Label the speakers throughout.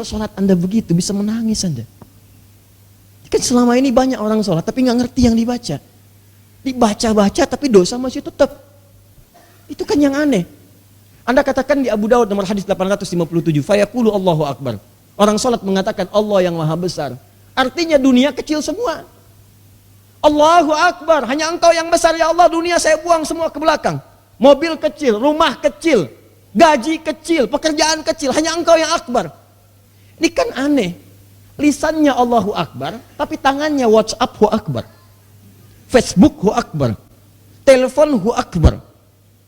Speaker 1: kalau sholat Anda begitu, bisa menangis Anda. Kan selama ini banyak orang sholat, tapi nggak ngerti yang dibaca. Dibaca-baca, tapi dosa masih tetap. Itu kan yang aneh. Anda katakan di Abu Daud nomor hadis 857, fayaqulu Allahu Akbar. Orang sholat mengatakan Allah yang maha besar. Artinya dunia kecil semua. Allahu Akbar, hanya engkau yang besar ya Allah, dunia saya buang semua ke belakang. Mobil kecil, rumah kecil, gaji kecil, pekerjaan kecil, hanya engkau yang akbar. Ini kan aneh. Lisannya Allahu Akbar, tapi tangannya WhatsApp Hu Akbar, Facebook Hu Akbar, telepon Hu Akbar.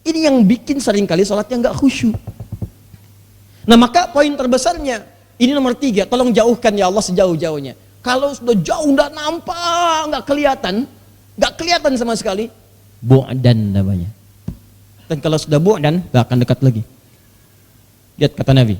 Speaker 1: Ini yang bikin seringkali sholatnya nggak khusyuk. Nah maka poin terbesarnya, ini nomor 3, tolong jauhkan ya Allah sejauh-jauhnya. Kalau sudah jauh nggak nampak, nggak kelihatan sama sekali, bu'dan namanya. Dan kalau sudah bu'dan, nggak akan dekat lagi. Lihat kata Nabi,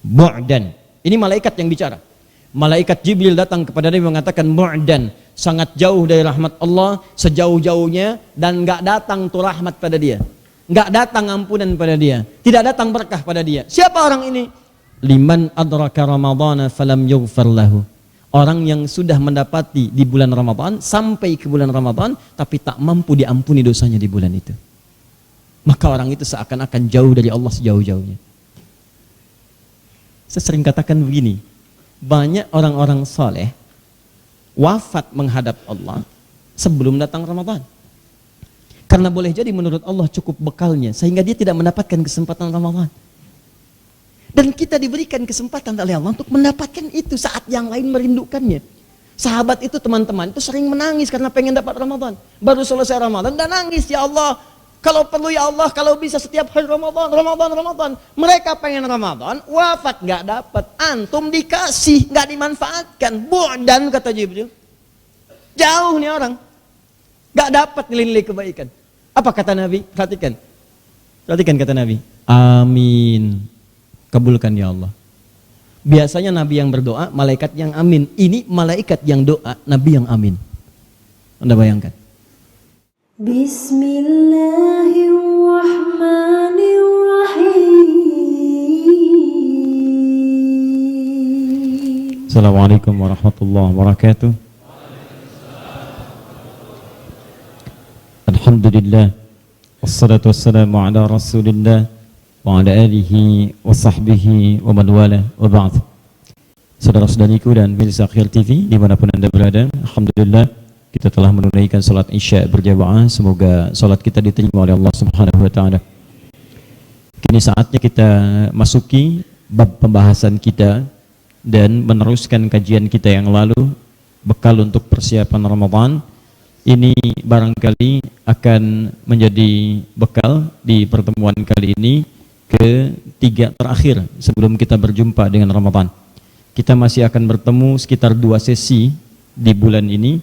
Speaker 1: bu'dan. Ini malaikat yang bicara. Malaikat Jibril datang kepada Nabi mengatakan bu'dan, sangat jauh dari rahmat Allah, sejauh-jauhnya, dan nggak datang tuh rahmat pada dia. Nggak datang ampunan pada dia, tidak datang berkah pada dia. Siapa orang ini? Liman adraka Ramadhana falam yughfar lahu. Orang yang sudah mendapati di bulan Ramadan, sampai ke bulan Ramadan, tapi tak mampu diampuni dosanya di bulan itu. Maka orang itu seakan-akan jauh dari Allah sejauh-jauhnya. Saya sering katakan begini, banyak orang-orang soleh wafat menghadap Allah sebelum datang Ramadan. Karena boleh jadi menurut Allah cukup bekalnya, sehingga dia tidak mendapatkan kesempatan Ramadan. Dan kita diberikan kesempatan oleh Allah untuk mendapatkan itu saat yang lain merindukannya. Sahabat itu, teman-teman itu sering menangis karena pengen dapat Ramadan. Baru selesai Ramadan dan nangis, ya Allah, kalau perlu ya Allah, kalau bisa setiap hari Ramadan. Mereka pengen Ramadan, wafat nggak dapat. Antum dikasih, nggak dimanfaatkan. Bu'dan kata Jibril. Jauh nih orang, nggak dapat nilai-nilai kebaikan. Apa kata Nabi? Perhatikan kata Nabi. Amin. Kabulkan ya Allah. Biasanya Nabi yang berdoa, malaikat yang amin. Ini malaikat yang doa, Nabi yang amin. Anda bayangkan. Bismillahirrahmanirrahim. Assalamualaikum warahmatullahi wabarakatuh. Alhamdulillah. Wassalatu wassalamu ala Rasulillah wa ala alihi wa sahbihi wa man wala wa ba'd. Saudara-saudariku dan pemirsa Akhir TV dimanapun Anda berada, alhamdulillah kita telah menunaikan salat Isya berjamaah. Semoga salat kita diterima oleh Allah Subhanahu wa taala. Kini saatnya kita masuki bab pembahasan kita dan meneruskan kajian kita yang lalu, bekal untuk persiapan Ramadan. Ini barangkali akan menjadi bekal di pertemuan kali ini ketiga terakhir sebelum kita berjumpa dengan Ramadan. Kita masih akan bertemu sekitar 2 sesi di bulan ini.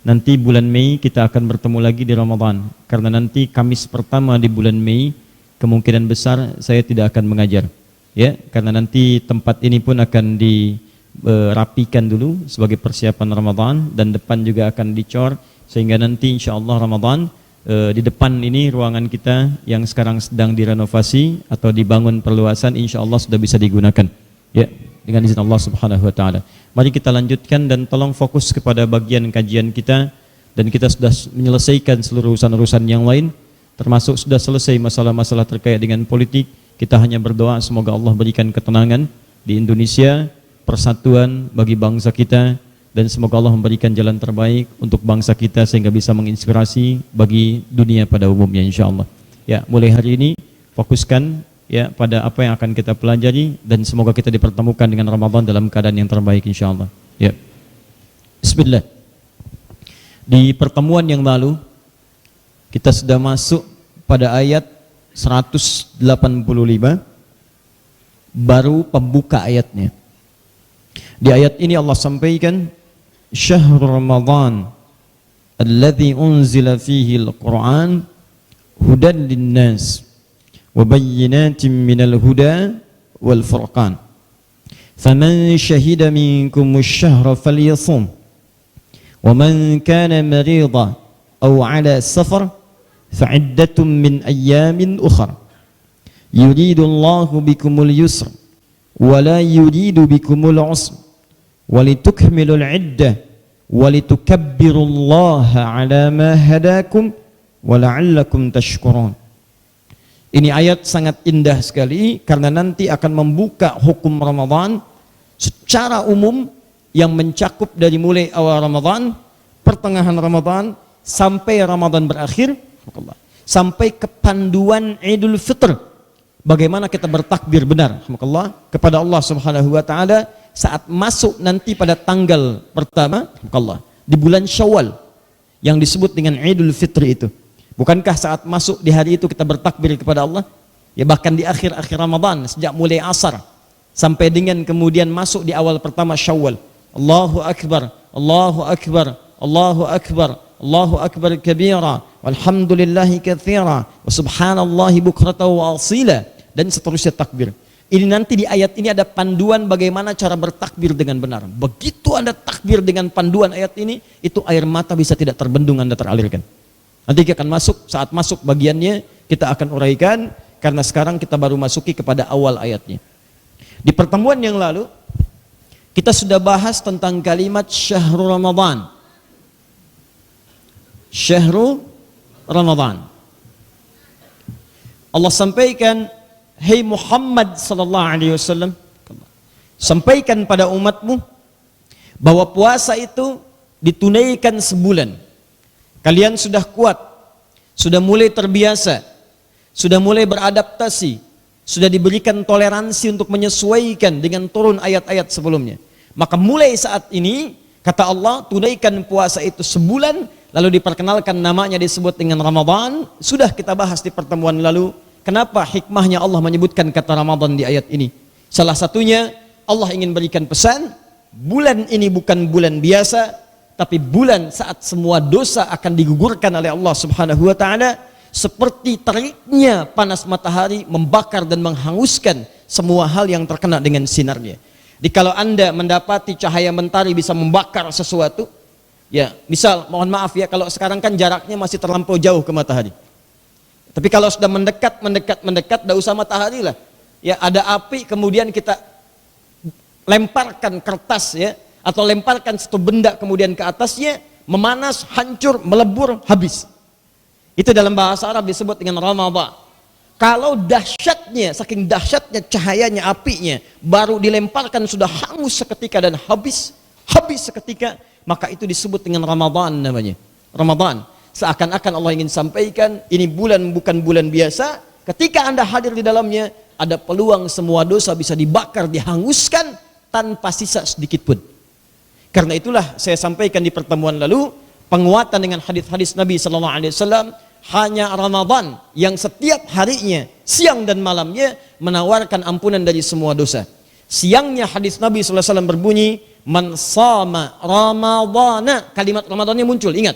Speaker 1: Nanti bulan Mei kita akan bertemu lagi di Ramadan. Karena nanti Kamis pertama di bulan Mei kemungkinan besar saya tidak akan mengajar. Ya, karena nanti tempat ini pun akan dirapikan dulu sebagai persiapan Ramadan, dan depan juga akan dicor sehingga nanti insyaallah Ramadan di depan ini ruangan kita yang sekarang sedang direnovasi atau dibangun perluasan, insyaallah sudah bisa digunakan. Ya, dengan izin Allah Subhanahu wa taala. Mari kita lanjutkan dan tolong fokus kepada bagian kajian kita, dan kita sudah menyelesaikan seluruh urusan-urusan yang lain, termasuk sudah selesai masalah-masalah terkait dengan politik. Kita hanya berdoa semoga Allah berikan ketenangan di Indonesia, persatuan bagi bangsa kita, dan semoga Allah memberikan jalan terbaik untuk bangsa kita sehingga bisa menginspirasi bagi dunia pada umumnya insyaallah. Ya, mulai hari ini fokuskan ya pada apa yang akan kita pelajari, dan semoga kita dipertemukan dengan Ramadan dalam keadaan yang terbaik insyaallah. Ya. Bismillah. Di pertemuan yang lalu kita sudah masuk pada ayat 185, baru pembuka ayatnya. Di ayat ini Allah sampaikan Syahrul Ramadan alladzi unzila fihi al-Qur'an hudan lin-nas wa bayyinatin minal huda wal furqan faman shahida minkum ash-shahra falyasum wa man kana marida aw ala safar fa'iddatun min ayyamin ukhra yuridu Allahu bikumul yusra wa la yuridu bikumul usr walitukmilul iddah walitukabbirullaha ala ma hadakum wa la'allakum tashkurun. Ini ayat sangat indah sekali karena nanti akan membuka hukum Ramadan secara umum yang mencakup dari mulai awal Ramadan, pertengahan Ramadan sampai Ramadan berakhir, sampai ke panduan Idul Fitr. Bagaimana kita bertakbir benar kepada Allah Subhanahu wa taala saat masuk nanti pada tanggal pertama di bulan Syawal yang disebut dengan Idul Fitri itu. Bukankah saat masuk di hari itu kita bertakbir kepada Allah? Ya bahkan di akhir-akhir Ramadan sejak mulai asar sampai dengan kemudian masuk di awal pertama Syawal. Allahu Akbar, Allahu Akbar, Allahu Akbar, Allahu Akbar kabira, walhamdulillahi katsira, wa subhanallahi bukratan wa asila, dan seterusnya takbir. Ini nanti di ayat ini ada panduan bagaimana cara bertakbir dengan benar. Begitu Anda takbir dengan panduan ayat ini, itu air mata bisa tidak terbendung Anda teralirkan. Nanti kita akan masuk, saat masuk bagiannya kita akan uraikan, karena sekarang kita baru masuki kepada awal ayatnya. Di pertemuan yang lalu, kita sudah bahas tentang kalimat Syahrul Ramadan. Syahrul Ramadan. Allah sampaikan, "Hei Muhammad sallallahu alaihi wasallam, sampaikan pada umatmu bahwa puasa itu ditunaikan sebulan. Kalian sudah kuat, sudah mulai terbiasa, sudah mulai beradaptasi, sudah diberikan toleransi untuk menyesuaikan dengan turun ayat-ayat sebelumnya. Maka mulai saat ini, kata Allah, tunaikan puasa itu sebulan." Lalu diperkenalkan namanya disebut dengan Ramadan. Sudah kita bahas di pertemuan lalu kenapa hikmahnya Allah menyebutkan kata Ramadan di ayat ini. Salah satunya Allah ingin berikan pesan, bulan ini bukan bulan biasa, tapi bulan saat semua dosa akan digugurkan oleh Allah Subhanahu wa taala, seperti teriknya panas matahari membakar dan menghanguskan semua hal yang terkena dengan sinarnya. Jadi kalau Anda mendapati cahaya mentari bisa membakar sesuatu, ya, misal mohon maaf ya, kalau sekarang kan jaraknya masih terlampau jauh ke matahari. Tapi kalau sudah mendekat, tidak usah matahari lah. Ya, ada api kemudian kita lemparkan kertas ya, atau lemparkan satu benda kemudian ke atasnya, memanas, hancur, melebur, habis. Itu dalam bahasa Arab disebut dengan Ramadan. Kalau dahsyatnya, saking dahsyatnya cahayanya, apinya, baru dilemparkan sudah hangus seketika dan habis seketika, maka itu disebut dengan Ramadan namanya. Ramadan. Seakan-akan Allah ingin sampaikan, ini bulan bukan bulan biasa. Ketika Anda hadir di dalamnya, ada peluang semua dosa bisa dibakar, dihanguskan tanpa sisa sedikit pun. Karena itulah saya sampaikan di pertemuan lalu, penguatan dengan hadis-hadis Nabi sallallahu alaihi wasallam, hanya Ramadan yang setiap harinya, siang dan malamnya menawarkan ampunan dari semua dosa. Siangnya hadis Nabi sallallahu alaihi wasallam berbunyi, "Man shama Ramadana." Kalimat Ramadannya muncul, ingat.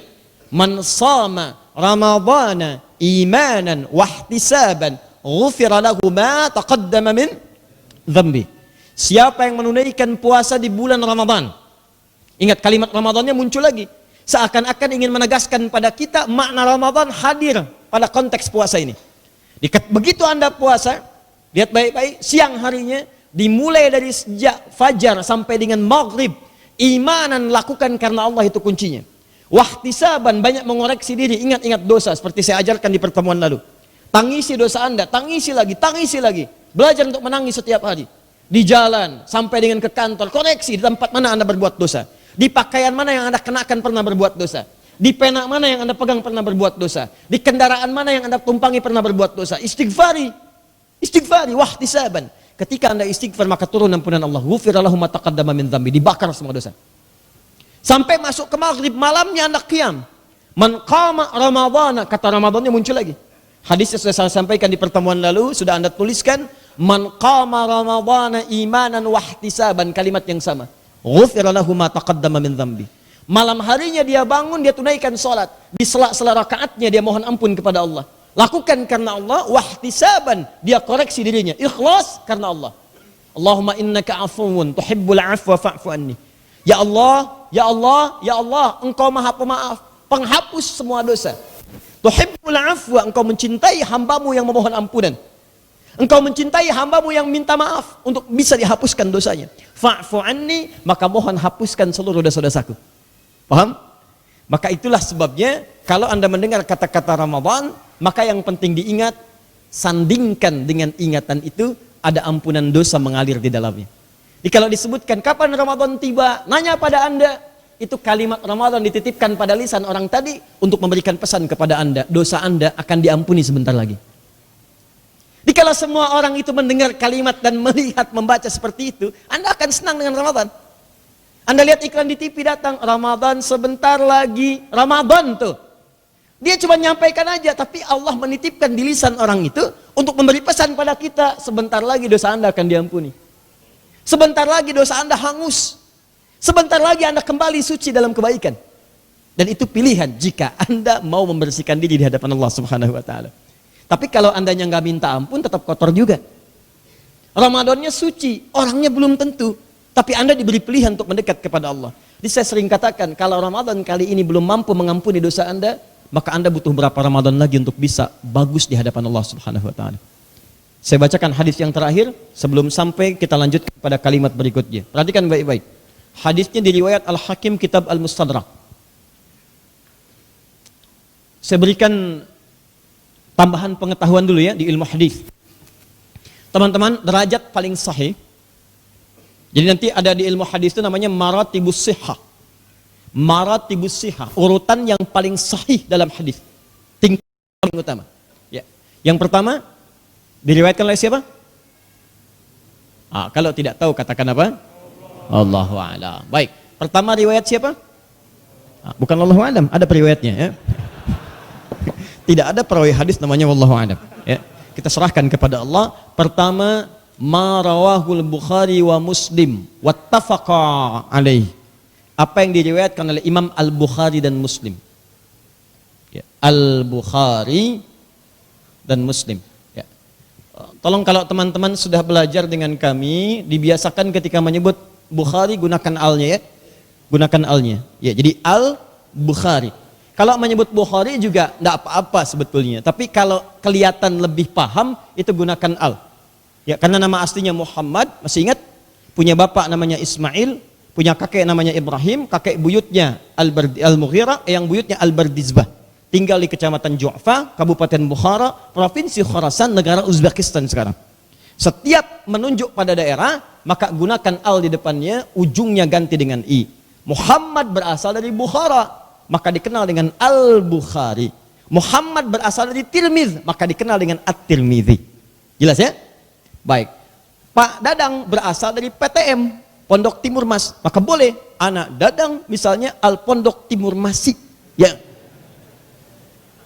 Speaker 1: "Man shama Ramadana imanan wahtisaban, ghufira lahu ma taqaddama min dzambi." Siapa yang menunaikan puasa di bulan Ramadan. Ingat kalimat Ramadannya muncul lagi. Seakan-akan ingin menegaskan pada kita makna Ramadan hadir pada konteks puasa ini. Begitu Anda puasa, lihat baik-baik, siang harinya dimulai dari sejak fajar sampai dengan maghrib, imanan lakukan karena Allah, itu kuncinya. Wahtisaban, banyak mengoreksi diri, ingat-ingat dosa seperti saya ajarkan di pertemuan lalu. Tangisi dosa Anda, tangisi lagi. Belajar untuk menangis setiap hari. Di jalan, sampai dengan ke kantor, koreksi di tempat mana Anda berbuat dosa. Di pakaian mana yang Anda kenakan pernah berbuat dosa. Di pena mana yang Anda pegang pernah berbuat dosa. Di kendaraan mana yang Anda tumpangi pernah berbuat dosa. Istighfari, wahtisaban. Ketika Anda istighfar, maka turun ampunan Allah. Ghufira lahu ma taqaddama min dzambi, dibakar semua dosa. Sampai masuk ke maghrib, malamnya Anda qiyam. Man qama Ramadana, kata Ramadannya muncul lagi. Hadisnya sudah saya sampaikan di pertemuan lalu, sudah Anda tuliskan. Man qama Ramadana imanan wahtisaban, kalimat yang sama. Ghufira lahu ma taqaddama min dzambi. Malam harinya dia bangun, dia tunaikan salat. Di sela-sela rakaatnya dia mohon ampun kepada Allah. Lakukan karena Allah, wahtisaban, dia koreksi dirinya, ikhlas karena Allah. Allahumma innaka afuwun tuhibbul afwa fa'fu anni. Ya Allah, ya Allah, ya Allah, Engkau Maha Pemaaf, penghapus semua dosa. Tuhibbul afwa, Engkau mencintai hambamu yang memohon ampunan.
Speaker 2: Engkau mencintai hambamu yang minta maaf untuk bisa dihapuskan dosanya. Fa'fu anni, maka mohon hapuskan seluruh dosa-dosaku. Paham? Maka itulah sebabnya kalau Anda mendengar kata-kata Ramadan, maka yang penting diingat, sandingkan dengan ingatan itu ada ampunan dosa mengalir di dalamnya. Jadi kalau disebutkan kapan Ramadan tiba, nanya pada Anda, itu kalimat Ramadan dititipkan pada lisan orang tadi untuk memberikan pesan kepada Anda, dosa Anda akan diampuni sebentar lagi. Dikala semua orang itu mendengar kalimat dan melihat, membaca seperti itu, Anda akan senang dengan Ramadan. Anda lihat iklan di TV datang, Ramadan sebentar lagi, Ramadan tuh. Dia cuma nyampaikan aja, tapi Allah menitipkan di lisan orang itu untuk memberi pesan pada kita, sebentar lagi dosa Anda akan diampuni. Sebentar lagi dosa Anda hangus. Sebentar lagi Anda kembali suci dalam kebaikan. Dan itu pilihan jika Anda mau membersihkan diri di hadapan Allah Subhanahu wa taala. Tapi kalau andanya nggak minta ampun, tetap kotor juga. Ramadannya suci, orangnya belum tentu. Tapi Anda diberi pilihan untuk mendekat kepada Allah. Jadi saya sering katakan, kalau Ramadan kali ini belum mampu mengampuni dosa Anda, maka Anda butuh berapa Ramadan lagi untuk bisa bagus di hadapan Allah Subhanahu wa taala. Saya bacakan hadis yang terakhir sebelum sampai kita lanjut kepada kalimat berikutnya. Perhatikan baik-baik. Hadisnya di riwayat Al-Hakim Kitab Al-Mustadrak. Saya berikan tambahan pengetahuan dulu ya di ilmu hadis. Teman-teman, derajat paling sahih. Jadi nanti ada di ilmu hadis itu namanya maratibus sihah. Maratibus sihah, urutan yang paling sahih dalam hadis. Tingkat paling utama. Ya. Yang pertama diriwayatkan oleh siapa? Kalau tidak tahu katakan apa? Allahu a'lam. Baik. Pertama riwayat siapa? Bukan Allahu a'lam, ada periwayatnya ya. Tidak ada perawi hadis namanya wallahu a'lam ya. Kita serahkan kepada Allah. Pertama, ma rawahul Bukhari wa Muslim wattafaqa alaih. Apa yang diriwayatkan oleh Imam Al-Bukhari dan Muslim. Ya. Al-Bukhari dan Muslim ya. Tolong kalau teman-teman sudah belajar dengan kami, dibiasakan ketika menyebut Bukhari gunakan alnya ya. Gunakan alnya. Ya, jadi Al-Bukhari. Kalau menyebut Bukhari juga tidak apa-apa sebetulnya. Tapi kalau kelihatan lebih paham, itu gunakan al. Ya, karena nama aslinya Muhammad, masih ingat? Punya bapak namanya Ismail, punya kakek namanya Ibrahim, kakek buyutnya Al-Mughirah, yang buyutnya Al-Bardizbah. Tinggal di Kecamatan Ju'fa, Kabupaten Bukhara, Provinsi Khorasan, negara Uzbekistan sekarang. Setiap menunjuk pada daerah, maka gunakan al di depannya, ujungnya ganti dengan i. Muhammad berasal dari Bukhara, maka dikenal dengan Al-Bukhari. Muhammad berasal dari Tirmidz, maka dikenal dengan At-Tirmidzi. Jelas ya? Baik. Pak Dadang berasal dari PTM, Pondok Timur Mas, maka boleh anak Dadang misalnya Al-Pondok Timur Masi. Ya.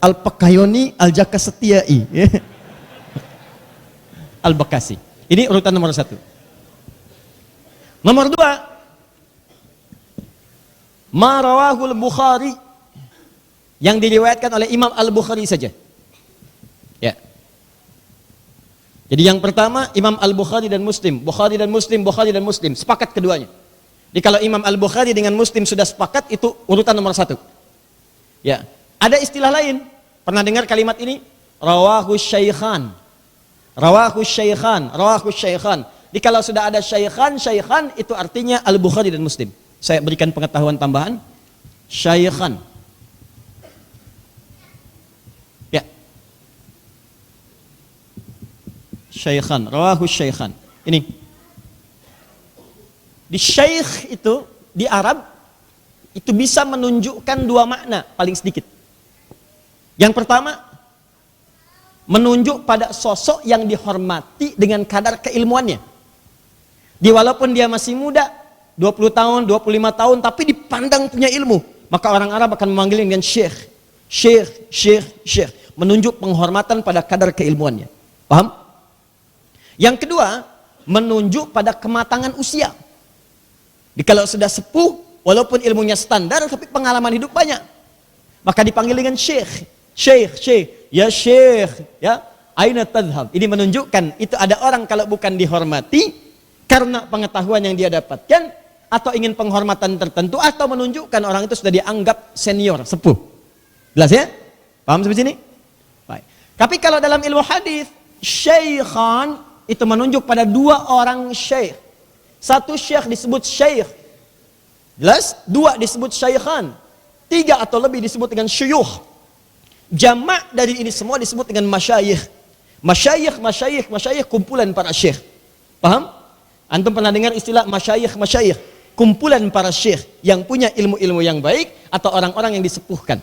Speaker 2: Al-Pakayoni Al-Jaka Setiai. Ya. Al-Bakasi. Ini urutan nomor 1. Nomor 2, ma rawahul Bukhari, yang diriwayatkan oleh Imam Al-Bukhari saja. Ya. Jadi yang pertama Imam Al-Bukhari dan Muslim, Bukhari dan Muslim, Bukhari dan Muslim, sepakat keduanya. Jadi kalau Imam Al-Bukhari dengan Muslim sudah sepakat, itu urutan nomor 1. Ya. Ada istilah lain. Pernah dengar kalimat ini? Rawahu syaikhan. Rawahu syaikhan, rawahu syaikhan. Jadi kalau sudah ada syaikhan, syaikhan itu artinya Al-Bukhari dan Muslim. Saya berikan pengetahuan tambahan. Syaikhan. Ya. Syaikhan, rawahu syaikhan. Ini. Di syaikh itu di Arab itu bisa menunjukkan 2 makna paling sedikit. Yang pertama, menunjuk pada sosok yang dihormati dengan kadar keilmuannya. Walaupun dia masih muda, 20 tahun, 25 tahun, tapi dipandang punya ilmu, maka orang Arab akan memanggilnya dengan syekh. Syekh, syekh, syekh. Menunjuk penghormatan pada kadar keilmuannya. Paham? Yang kedua, menunjuk pada kematangan usia. Kalau sudah sepuh, walaupun ilmunya standar, tapi pengalaman hidup banyak, maka dipanggil dengan syekh. Syekh, syekh, ya syekh, ya, aina tadhhab. Ini menunjukkan itu ada orang kalau bukan dihormati karena pengetahuan yang dia dapatkan, atau ingin penghormatan tertentu, atau menunjukkan orang itu sudah dianggap senior, sepuh. Jelas ya? Paham sampai sini? Baik. Tapi kalau dalam ilmu hadis, Syaikhan itu menunjuk pada dua orang syekh. Satu syekh disebut syekh. Jelas? Dua disebut syaikhan. Tiga atau lebih disebut dengan syuyukh. Jamak dari ini semua disebut dengan masyayikh. Masyayikh kumpulan para syekh. Paham? Antum pernah dengar istilah masyayikh? Kumpulan para syekh yang punya ilmu-ilmu yang baik atau orang-orang yang disepuhkan.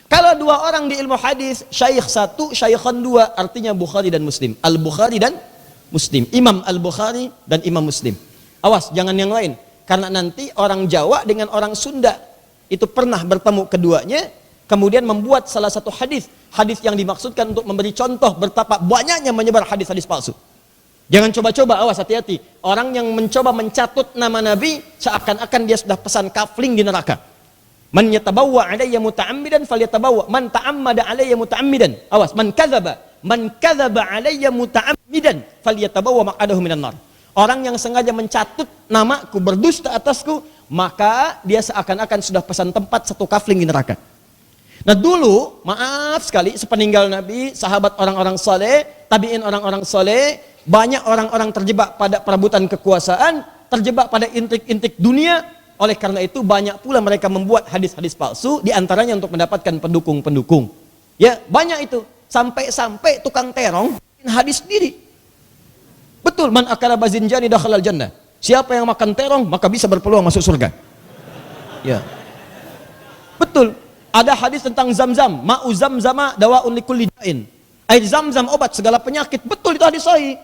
Speaker 2: Kalau dua orang di ilmu hadis, syekh satu, syaikhan dua, artinya Bukhari dan Muslim. Al-Bukhari dan Muslim. Imam Al-Bukhari dan Imam Muslim. Awas, jangan yang lain. Karena nanti orang Jawa dengan orang Sunda itu pernah bertemu keduanya, kemudian membuat salah satu hadis yang dimaksudkan untuk memberi contoh betapa banyaknya menyebar hadis-hadis palsu. Jangan coba-coba, awas, hati-hati. Orang yang mencoba mencatut nama Nabi seakan-akan dia sudah pesan kafling di neraka. Man yatabawwa alayya muta'ammidan falyatabawwa man ta'ammada alayya muta'ammidan. Awas, man kadzaba alayya muta'ammidan falyatabawwa maq'adahu minan nar. Orang yang sengaja mencatut namaku, berdusta atasku, maka dia seakan-akan sudah pesan tempat satu kafling di neraka. Nah dulu, maaf sekali, sepeninggal Nabi, sahabat orang-orang saleh, tabi'in orang-orang saleh, banyak orang-orang terjebak pada perebutan kekuasaan, terjebak pada intik-intik dunia. Oleh karena itu banyak pula mereka membuat hadis-hadis palsu, diantaranya untuk mendapatkan pendukung-pendukung. Ya, banyak itu. Sampai-sampai tukang terong hadis sendiri. Betul, man akala bazinjani dakhalal jannah. Siapa yang makan terong maka bisa berpeluang masuk surga. Ya. Betul. Ada hadis tentang Zam-Zam, ma'u Zamzama dawaun likulli da'in. Air Zam-Zam obat segala penyakit. Betul, itu hadis sahih.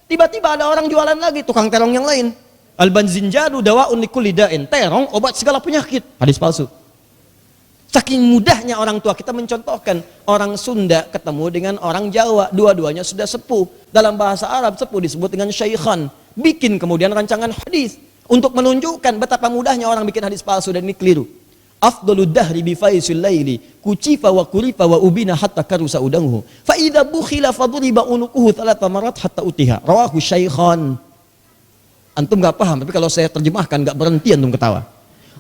Speaker 2: Tiba-tiba ada orang jualan lagi tukang terong yang lain. Al-banzinjadu dawaun likulli da'in. Terong obat segala penyakit. Hadis palsu. Saking mudahnya orang tua kita mencontohkan, orang Sunda ketemu dengan orang Jawa, dua-duanya sudah sepuh. Dalam bahasa Arab sepuh disebut dengan syaikhan. Bikin kemudian rancangan hadis untuk menunjukkan betapa mudahnya orang bikin hadis palsu, dan ini keliru. Afdalud dahri bi faisil laili kucifa wa kurifa wa ubina hatta karusa udanhu fa idza bukhila fadriba unuquhu thalatha marat hatta utiha. Rawahu syaikhan. Antum enggak paham, tapi kalau saya terjemahkan enggak berhenti antum ketawa.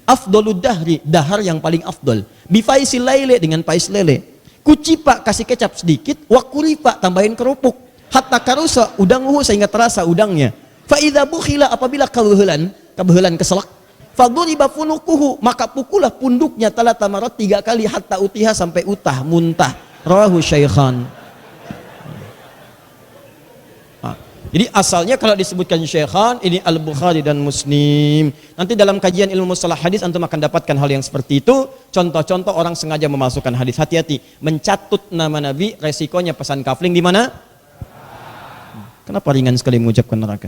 Speaker 2: Afdalud dahri, dahar yang paling afdal. Bifaisil laili, dengan pais lele. Kucipa, kasih kecap sedikit. Wakuripa, tambahin kerupuk. Hatta karusa udanguhu, sehingga terasa udangnya. Fa idza bukhila, apabila kebehelan keselak. Faduriba funukuhu, maka pukulah punduknya talata marat 3 kali hatta utiha, sampai utah, muntah. Rawahu syaikhan. Jadi asalnya kalau disebutkan syaikhan, ini Al-Bukhari dan Muslim. Nanti dalam kajian ilmu mustalah hadis antum akan dapatkan hal yang seperti itu. Contoh-contoh orang sengaja memasukkan hadis. Hati-hati, mencatut nama Nabi, resikonya pesan kafling di mana? Kenapa ringan sekali mengucapkan neraka?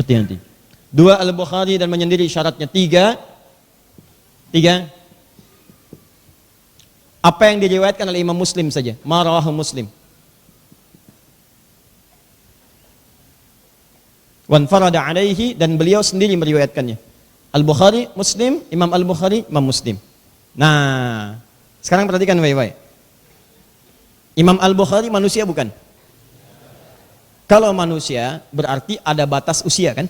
Speaker 2: Hati-hati. 2 Al-Bukhari dan menyendiri, syaratnya 3. Apa yang diriwayatkan oleh Imam Muslim saja, marawahu Muslim. Wan farada alaihi, dan beliau sendiri meriwayatkannya. Al-Bukhari, Muslim, Imam Al-Bukhari, Imam Muslim. Nah, sekarang perhatikan baik-baik. Imam Al-Bukhari manusia bukan? Kalau manusia berarti ada batas usia kan?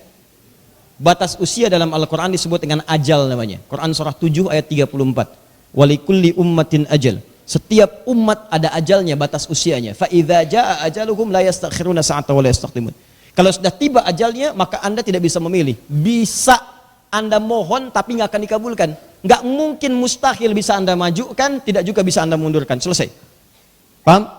Speaker 2: Batas usia dalam Al-Quran disebut dengan ajal namanya. Quran surah 7 ayat 34. Walikulli ummatin ajal. Setiap umat ada ajalnya, batas usianya. Fa idza jaa ajaluhum la yastakhiruna sa'atan wa la yastaqdimun. Kalau sudah tiba ajalnya, maka Anda tidak bisa memilih. Bisa Anda mohon, tapi nggak akan dikabulkan. Nggak mungkin, mustahil bisa Anda majukan, tidak juga bisa Anda mundurkan. Selesai. Paham?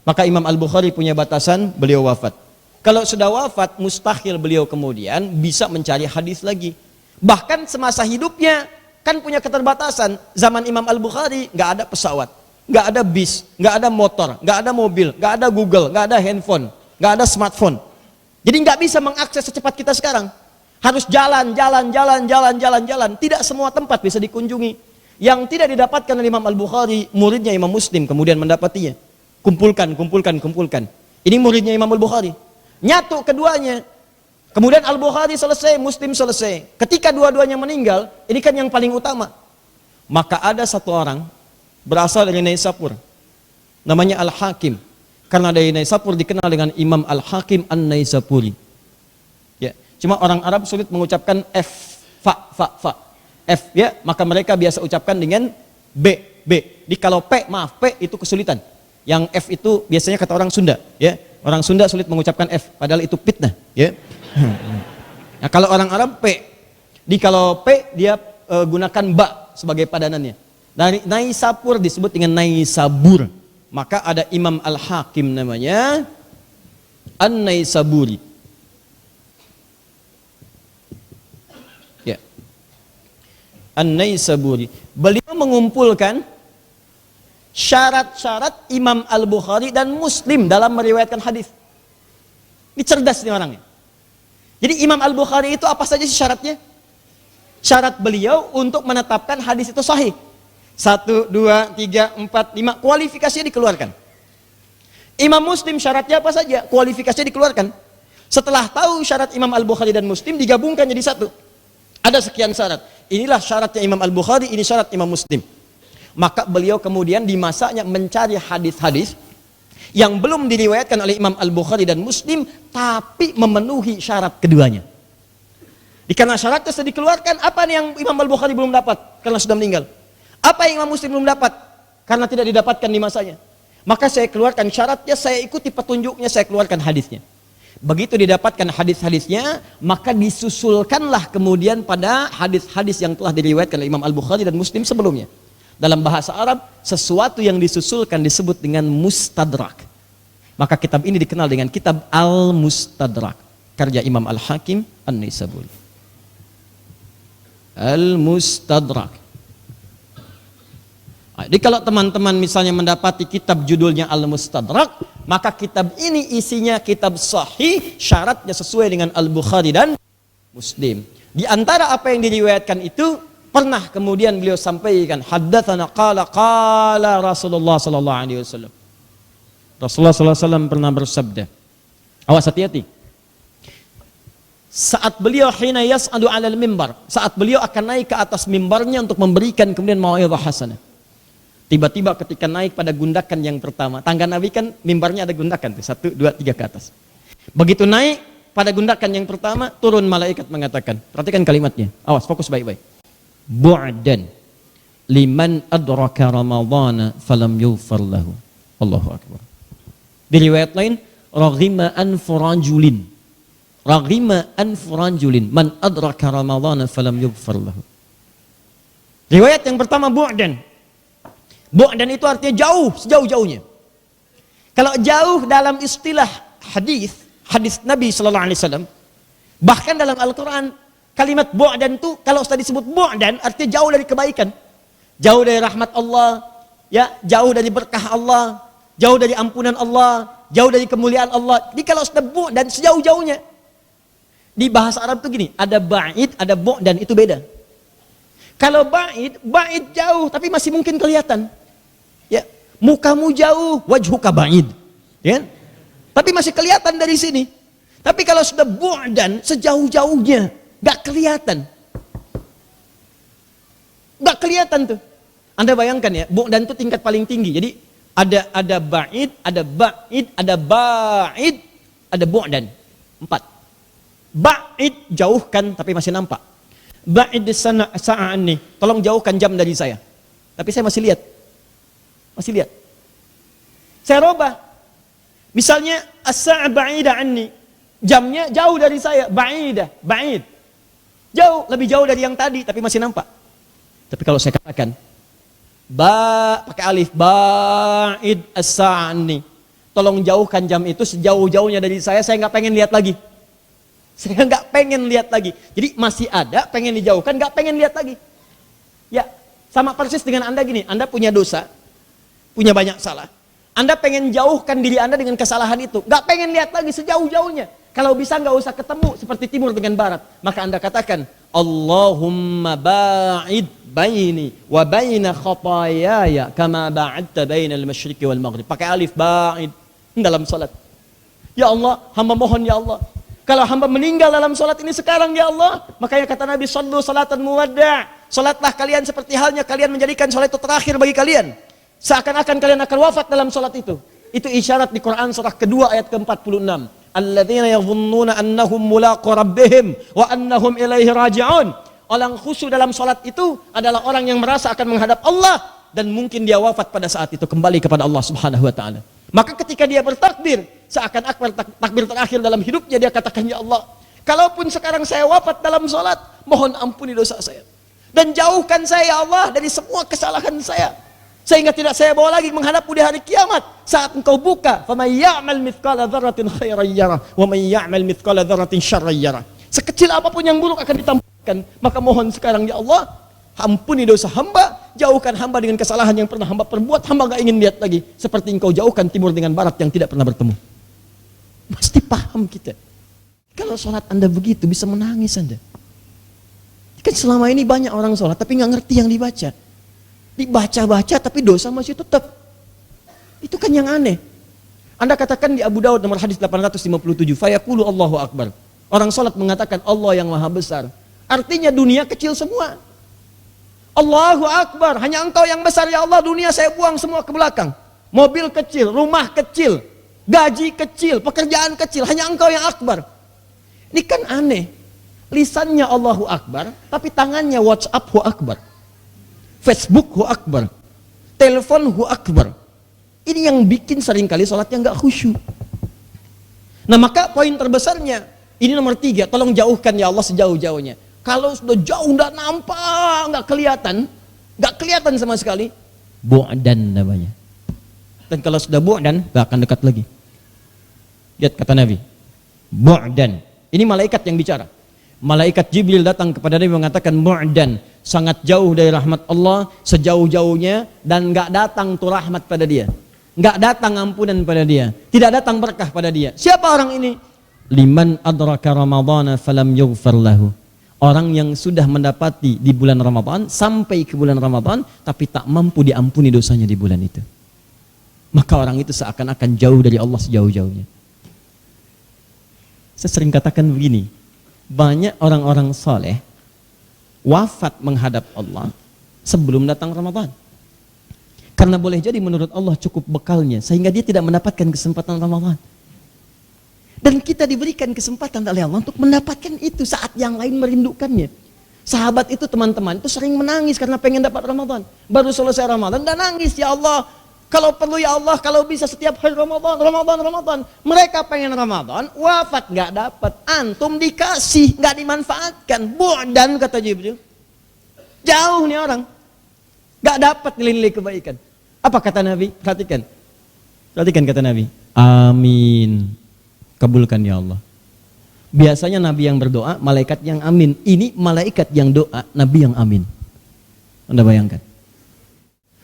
Speaker 2: Maka Imam Al-Bukhari punya batasan, beliau wafat. Kalau sudah wafat, mustahil beliau kemudian bisa mencari hadis lagi. Bahkan semasa hidupnya, kan punya keterbatasan. Zaman Imam Al-Bukhari, nggak ada pesawat, nggak ada bis, nggak ada motor, nggak ada mobil, nggak ada Google, nggak ada handphone, nggak ada smartphone. Jadi nggak bisa mengakses secepat kita sekarang. Harus jalan. Tidak semua tempat bisa dikunjungi. Yang tidak didapatkan oleh Imam Al-Bukhari, muridnya Imam Muslim kemudian mendapatinya. Kumpulkan. Ini muridnya Imam Al-Bukhari. Nyatu keduanya. Kemudian Al-Bukhari selesai, Muslim selesai. Ketika dua-duanya meninggal, ini kan yang paling utama. Maka ada satu orang berasal dari Naisapur. Namanya Al-Hakim. Karena dari Naisapur dikenal dengan Imam Al-Hakim An-Naisapuri. Ya, cuma orang Arab sulit mengucapkan F, fa. F ya, maka mereka biasa ucapkan dengan B. Jadi kalau P itu kesulitan. Yang F itu biasanya kata orang Sunda, ya. Orang Sunda sulit mengucapkan F, padahal itu fitnah, ya. Nah, kalau orang Arab P. Kalau P dia gunakan ba sebagai padanannya. Dari Naisapur disebut dengan Naisabur. Maka ada Imam Al-Hakim namanya An-Naisaburi. Ya. An-Naisaburi. Beliau mengumpulkan syarat-syarat Imam Al-Bukhari dan Muslim dalam meriwayatkan hadis. Ini cerdas nih orangnya. Jadi Imam Al-Bukhari itu apa saja sih syaratnya? Syarat beliau untuk menetapkan hadis itu sahih. 1, 2, 3, 4, 5 kualifikasinya dikeluarkan. Imam Muslim syaratnya apa saja? Kualifikasinya dikeluarkan. Setelah tahu syarat Imam Al-Bukhari dan Muslim digabungkan jadi satu. Ada sekian syarat. Inilah syaratnya Imam Al-Bukhari, ini syarat Imam Muslim. Maka beliau kemudian di masanya mencari hadis-hadis yang belum diriwayatkan oleh Imam Al-Bukhari dan Muslim tapi memenuhi syarat keduanya. Karena syaratnya sudah dikeluarkan, apa nih yang Imam Al-Bukhari belum dapat karena sudah meninggal? Apa yang Imam Muslim belum dapat karena tidak didapatkan di masanya? Maka saya keluarkan syaratnya, saya ikuti petunjuknya, saya keluarkan hadisnya. Begitu didapatkan hadis-hadisnya, maka disusulkanlah kemudian pada hadis-hadis yang telah diriwayatkan oleh Imam Al-Bukhari dan Muslim sebelumnya. Dalam bahasa Arab, sesuatu yang disusulkan disebut dengan mustadrak. Maka kitab ini dikenal dengan kitab Al-Mustadrak, karya Imam Al-Hakim An-Naisaburi. Al-Mustadrak. Jadi kalau teman-teman misalnya mendapati kitab judulnya Al-Mustadrak, maka kitab ini isinya kitab sahih, syaratnya sesuai dengan Al-Bukhari dan Muslim. Di antara apa yang diriwayatkan itu, pernah kemudian beliau sampaikan, haddatsana qala Rasulullah sallallahu alaihi wasallam. Rasulullah sallallahu alaihi wasallam pernah bersabda. Awas, hati-hati. Saat beliau hina yas'adu 'alal mimbar, saat beliau akan naik ke atas mimbarnya untuk memberikan kemudian mau'izah hasanah. Tiba-tiba ketika naik pada gundakan yang pertama, tangga Nabi kan mimbarnya ada gundakan tuh, 1, 2, 3 ke atas. Begitu naik pada gundakan yang pertama, turun malaikat mengatakan, perhatikan kalimatnya, awas, fokus baik-baik. Bu'dan liman adraka ramadhana falam yughfar lahu. Allahu akbar. Di riwayat lain, raghima anfu rajulin. Raghima anfu rajulin man adraka ramadhana falam yughfar lahu. Riwayat yang pertama bu'dan. Bu'dan itu artinya jauh, sejauh-jauhnya. Kalau jauh dalam istilah hadis Nabi sallallahu alaihi wasallam, bahkan dalam Al-Qur'an, kalimat bu'dan itu kalau sudah disebut bu'dan artinya jauh dari kebaikan, jauh dari rahmat Allah, ya, jauh dari berkah Allah, jauh dari ampunan Allah, jauh dari kemuliaan Allah. Jadi kalau sudah bu'dan sejauh-jauhnya. Di bahasa Arab itu gini, ada ba'id, ada bu'dan, itu beda. Kalau ba'id jauh tapi masih mungkin kelihatan. Ya, mukamu jauh, wajhuka ba'id. Ya. Tapi masih kelihatan dari sini. Tapi kalau sudah bu'dan sejauh-jauhnya, gak kelihatan. Gak kelihatan tuh. Anda bayangkan ya, bu'dan itu tingkat paling tinggi. Jadi ada ba'id, ada bu'dan. 4. Ba'id jauhkan tapi masih nampak. Ba'id sa'an nih, tolong jauhkan jam dari saya. Tapi saya masih lihat. Masih lihat. Saya robah. Misalnya as-sa'a ba'ida anni. Jamnya jauh dari saya, ba'id. Jauh, lebih jauh dari yang tadi tapi masih nampak. Tapi kalau saya katakan pakai alif, ba'id as-sa'a anni. Tolong jauhkan jam itu sejauh-jauhnya dari saya nggak pengen lihat lagi. Saya nggak pengen lihat lagi. Jadi masih ada, pengen dijauhkan, nggak pengen lihat lagi. Ya, sama persis dengan Anda gini. Anda punya dosa, punya banyak salah. Anda pengen jauhkan diri Anda dengan kesalahan itu. Nggak pengen lihat lagi sejauh-jauhnya. Kalau bisa nggak usah ketemu seperti timur dengan barat. Maka Anda katakan, Allahumma ba'id baini wa baina khatayaya kama ba'adta bainal masyriqi wal maghrib. Pakai alif, ba'id dalam salat. Ya Allah, hamba mohon ya Allah. Kalau hamba meninggal dalam salat ini sekarang ya Allah, makanya kata Nabi, sallu salatan muwadda'. Salatlah kalian seperti halnya kalian menjadikan salat itu terakhir bagi kalian. Seakan-akan kalian akan wafat dalam salat itu. Itu isyarat di Quran surah kedua ayat ke-46. Alladzina yadhunnuna annahum mulaqu rabbihim wa annahum ilaihi raji'un. Orang khusyuk dalam salat itu adalah orang yang merasa akan menghadap Allah dan mungkin dia wafat pada saat itu kembali kepada Allah Subhanahu wa taala. Maka ketika dia bertakbir, seakan-akan takbir terakhir dalam hidupnya, dia katakan, ya Allah, kalaupun sekarang saya wafat dalam sholat, mohon ampuni dosa saya dan jauhkan saya ya Allah dari semua kesalahan saya, sehingga tidak saya bawa lagi menghadapmu di hari kiamat saat engkau buka, faman ya'mal mithqala dzarratin khairan yarah wa man ya'mal mithqala dzarratin syarran yarah. Sekecil apapun yang buruk akan ditampakkan. Maka mohon sekarang ya Allah, ampuni dosa hamba, jauhkan hamba dengan kesalahan yang pernah hamba perbuat, hamba gak ingin lihat lagi, seperti engkau jauhkan timur dengan barat yang tidak pernah bertemu. Pasti paham kita. Kalau sholat Anda begitu, bisa menangis Anda. Kan selama ini banyak orang sholat tapi gak ngerti yang dibaca. Dibaca-baca tapi dosa masih tetap. Itu kan yang aneh. Anda katakan di Abu Daud nomor hadis 857, fayaqulu Allahu Akbar. Orang sholat mengatakan Allah yang maha besar. Artinya dunia kecil semua. Allahu Akbar, hanya engkau yang besar ya Allah, dunia saya buang semua ke belakang. Mobil kecil, rumah kecil, gaji kecil, pekerjaan kecil, hanya engkau yang akbar. Ini kan aneh. Lisannya Allahu Akbar, tapi tangannya WhatsApp hu akbar, Facebook hu akbar, telepon hu akbar. Ini yang bikin seringkali sholatnya nggak khusyuk. Nah maka poin terbesarnya, ini nomor 3, tolong jauhkan ya Allah sejauh-jauhnya. Kalau sudah jauh, nggak nampak, nggak kelihatan sama sekali, bu'dan namanya. Dan kalau sudah bu'dan, nggak akan dekat lagi. Lihat kata Nabi, bu'dan. Ini malaikat yang bicara. Malaikat Jibril datang kepada Nabi mengatakan bu'dan, sangat jauh dari rahmat Allah, sejauh-jauhnya, dan nggak datang tuh rahmat pada dia, nggak datang ampunan pada dia, tidak datang berkah pada dia. Siapa orang ini? Liman adraka ramadhana falam yughfar lahu. Orang yang sudah mendapati di bulan Ramadan, sampai ke bulan Ramadan, tapi tak mampu diampuni dosanya di bulan itu. Maka orang itu seakan-akan jauh dari Allah sejauh-jauhnya. Saya sering katakan begini, banyak orang-orang soleh wafat menghadap Allah sebelum datang Ramadan. Karena boleh jadi menurut Allah cukup bekalnya, sehingga dia tidak mendapatkan kesempatan Ramadan. Dan kita diberikan kesempatan oleh Allah untuk mendapatkan itu saat yang lain merindukannya. Sahabat itu, teman-teman itu sering menangis karena pengen dapat Ramadan. Baru selesai Ramadan dan nangis, ya Allah, kalau perlu ya Allah, kalau bisa setiap hari Ramadan. Mereka pengen Ramadan, wafat nggak dapat. Antum dikasih, nggak dimanfaatkan. Bu'dan kata Jibril. Jauh nih orang, nggak dapat nilai-nilai kebaikan. Apa kata Nabi? Perhatikan kata Nabi. Amin. Kabulkan ya Allah. Biasanya Nabi yang berdoa, malaikat yang amin. Ini malaikat yang doa, Nabi yang amin. Anda bayangkan.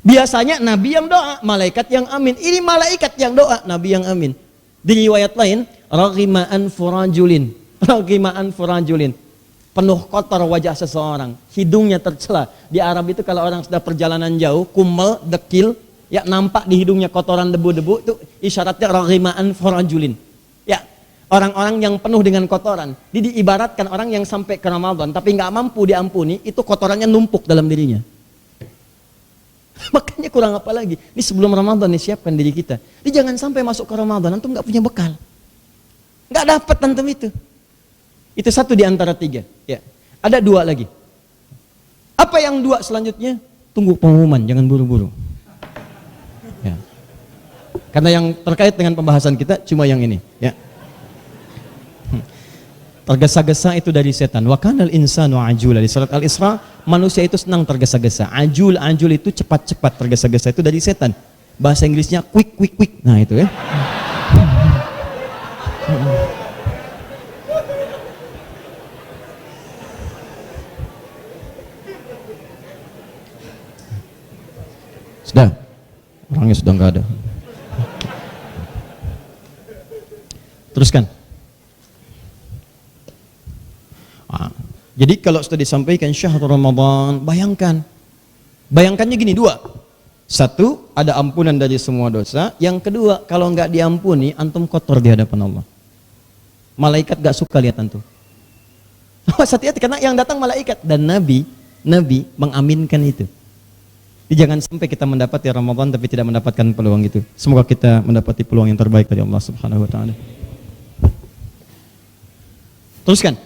Speaker 2: Biasanya Nabi yang doa, malaikat yang amin. Ini malaikat yang doa, Nabi yang amin. Di riwayat lain, raghima anfu rajulin. Penuh kotor wajah seseorang, hidungnya tercela. Di Arab itu kalau orang sudah perjalanan jauh, kumel, dekil, ya nampak di hidungnya kotoran debu-debu, itu isyaratnya raghima anfu rajulin. Ya, orang-orang yang penuh dengan kotoran. Diibaratkan orang yang sampai ke Ramadan tapi nggak mampu diampuni, itu kotorannya numpuk dalam dirinya. Makanya kurang apa lagi? Ini sebelum Ramadan nih, siapkan diri kita. Ini jangan sampai masuk ke Ramadan antum nggak punya bekal, nggak dapat antum itu. Itu satu di antara 3. Ya, ada 2 lagi. Apa yang 2 selanjutnya? Tunggu pengumuman, jangan buru-buru. Ya. Karena yang terkait dengan pembahasan kita cuma yang ini, ya. Tergesa-gesa itu dari setan. Wa kanal insanu ajula. Di surat Al-Isra, manusia itu senang tergesa-gesa. Ajul itu cepat-cepat, tergesa-gesa itu dari setan. Bahasa Inggrisnya quick. Nah, itu ya. Sudah. Orangnya sudah enggak ada. Teruskan. Jadi kalau sudah disampaikan syahrul Ramadan, bayangkannya gini, 2. 1, ada ampunan dari semua dosa. Yang kedua, kalau nggak diampuni, antum kotor di hadapan Allah. Malaikat nggak suka lihat antum. Hati-hati, karena yang datang malaikat dan Nabi mengaminkan itu. Jadi jangan sampai kita mendapati Ramadan tapi tidak mendapatkan peluang itu. Semoga kita mendapati peluang yang terbaik dari Allah Subhanahu wa taala. Teruskan.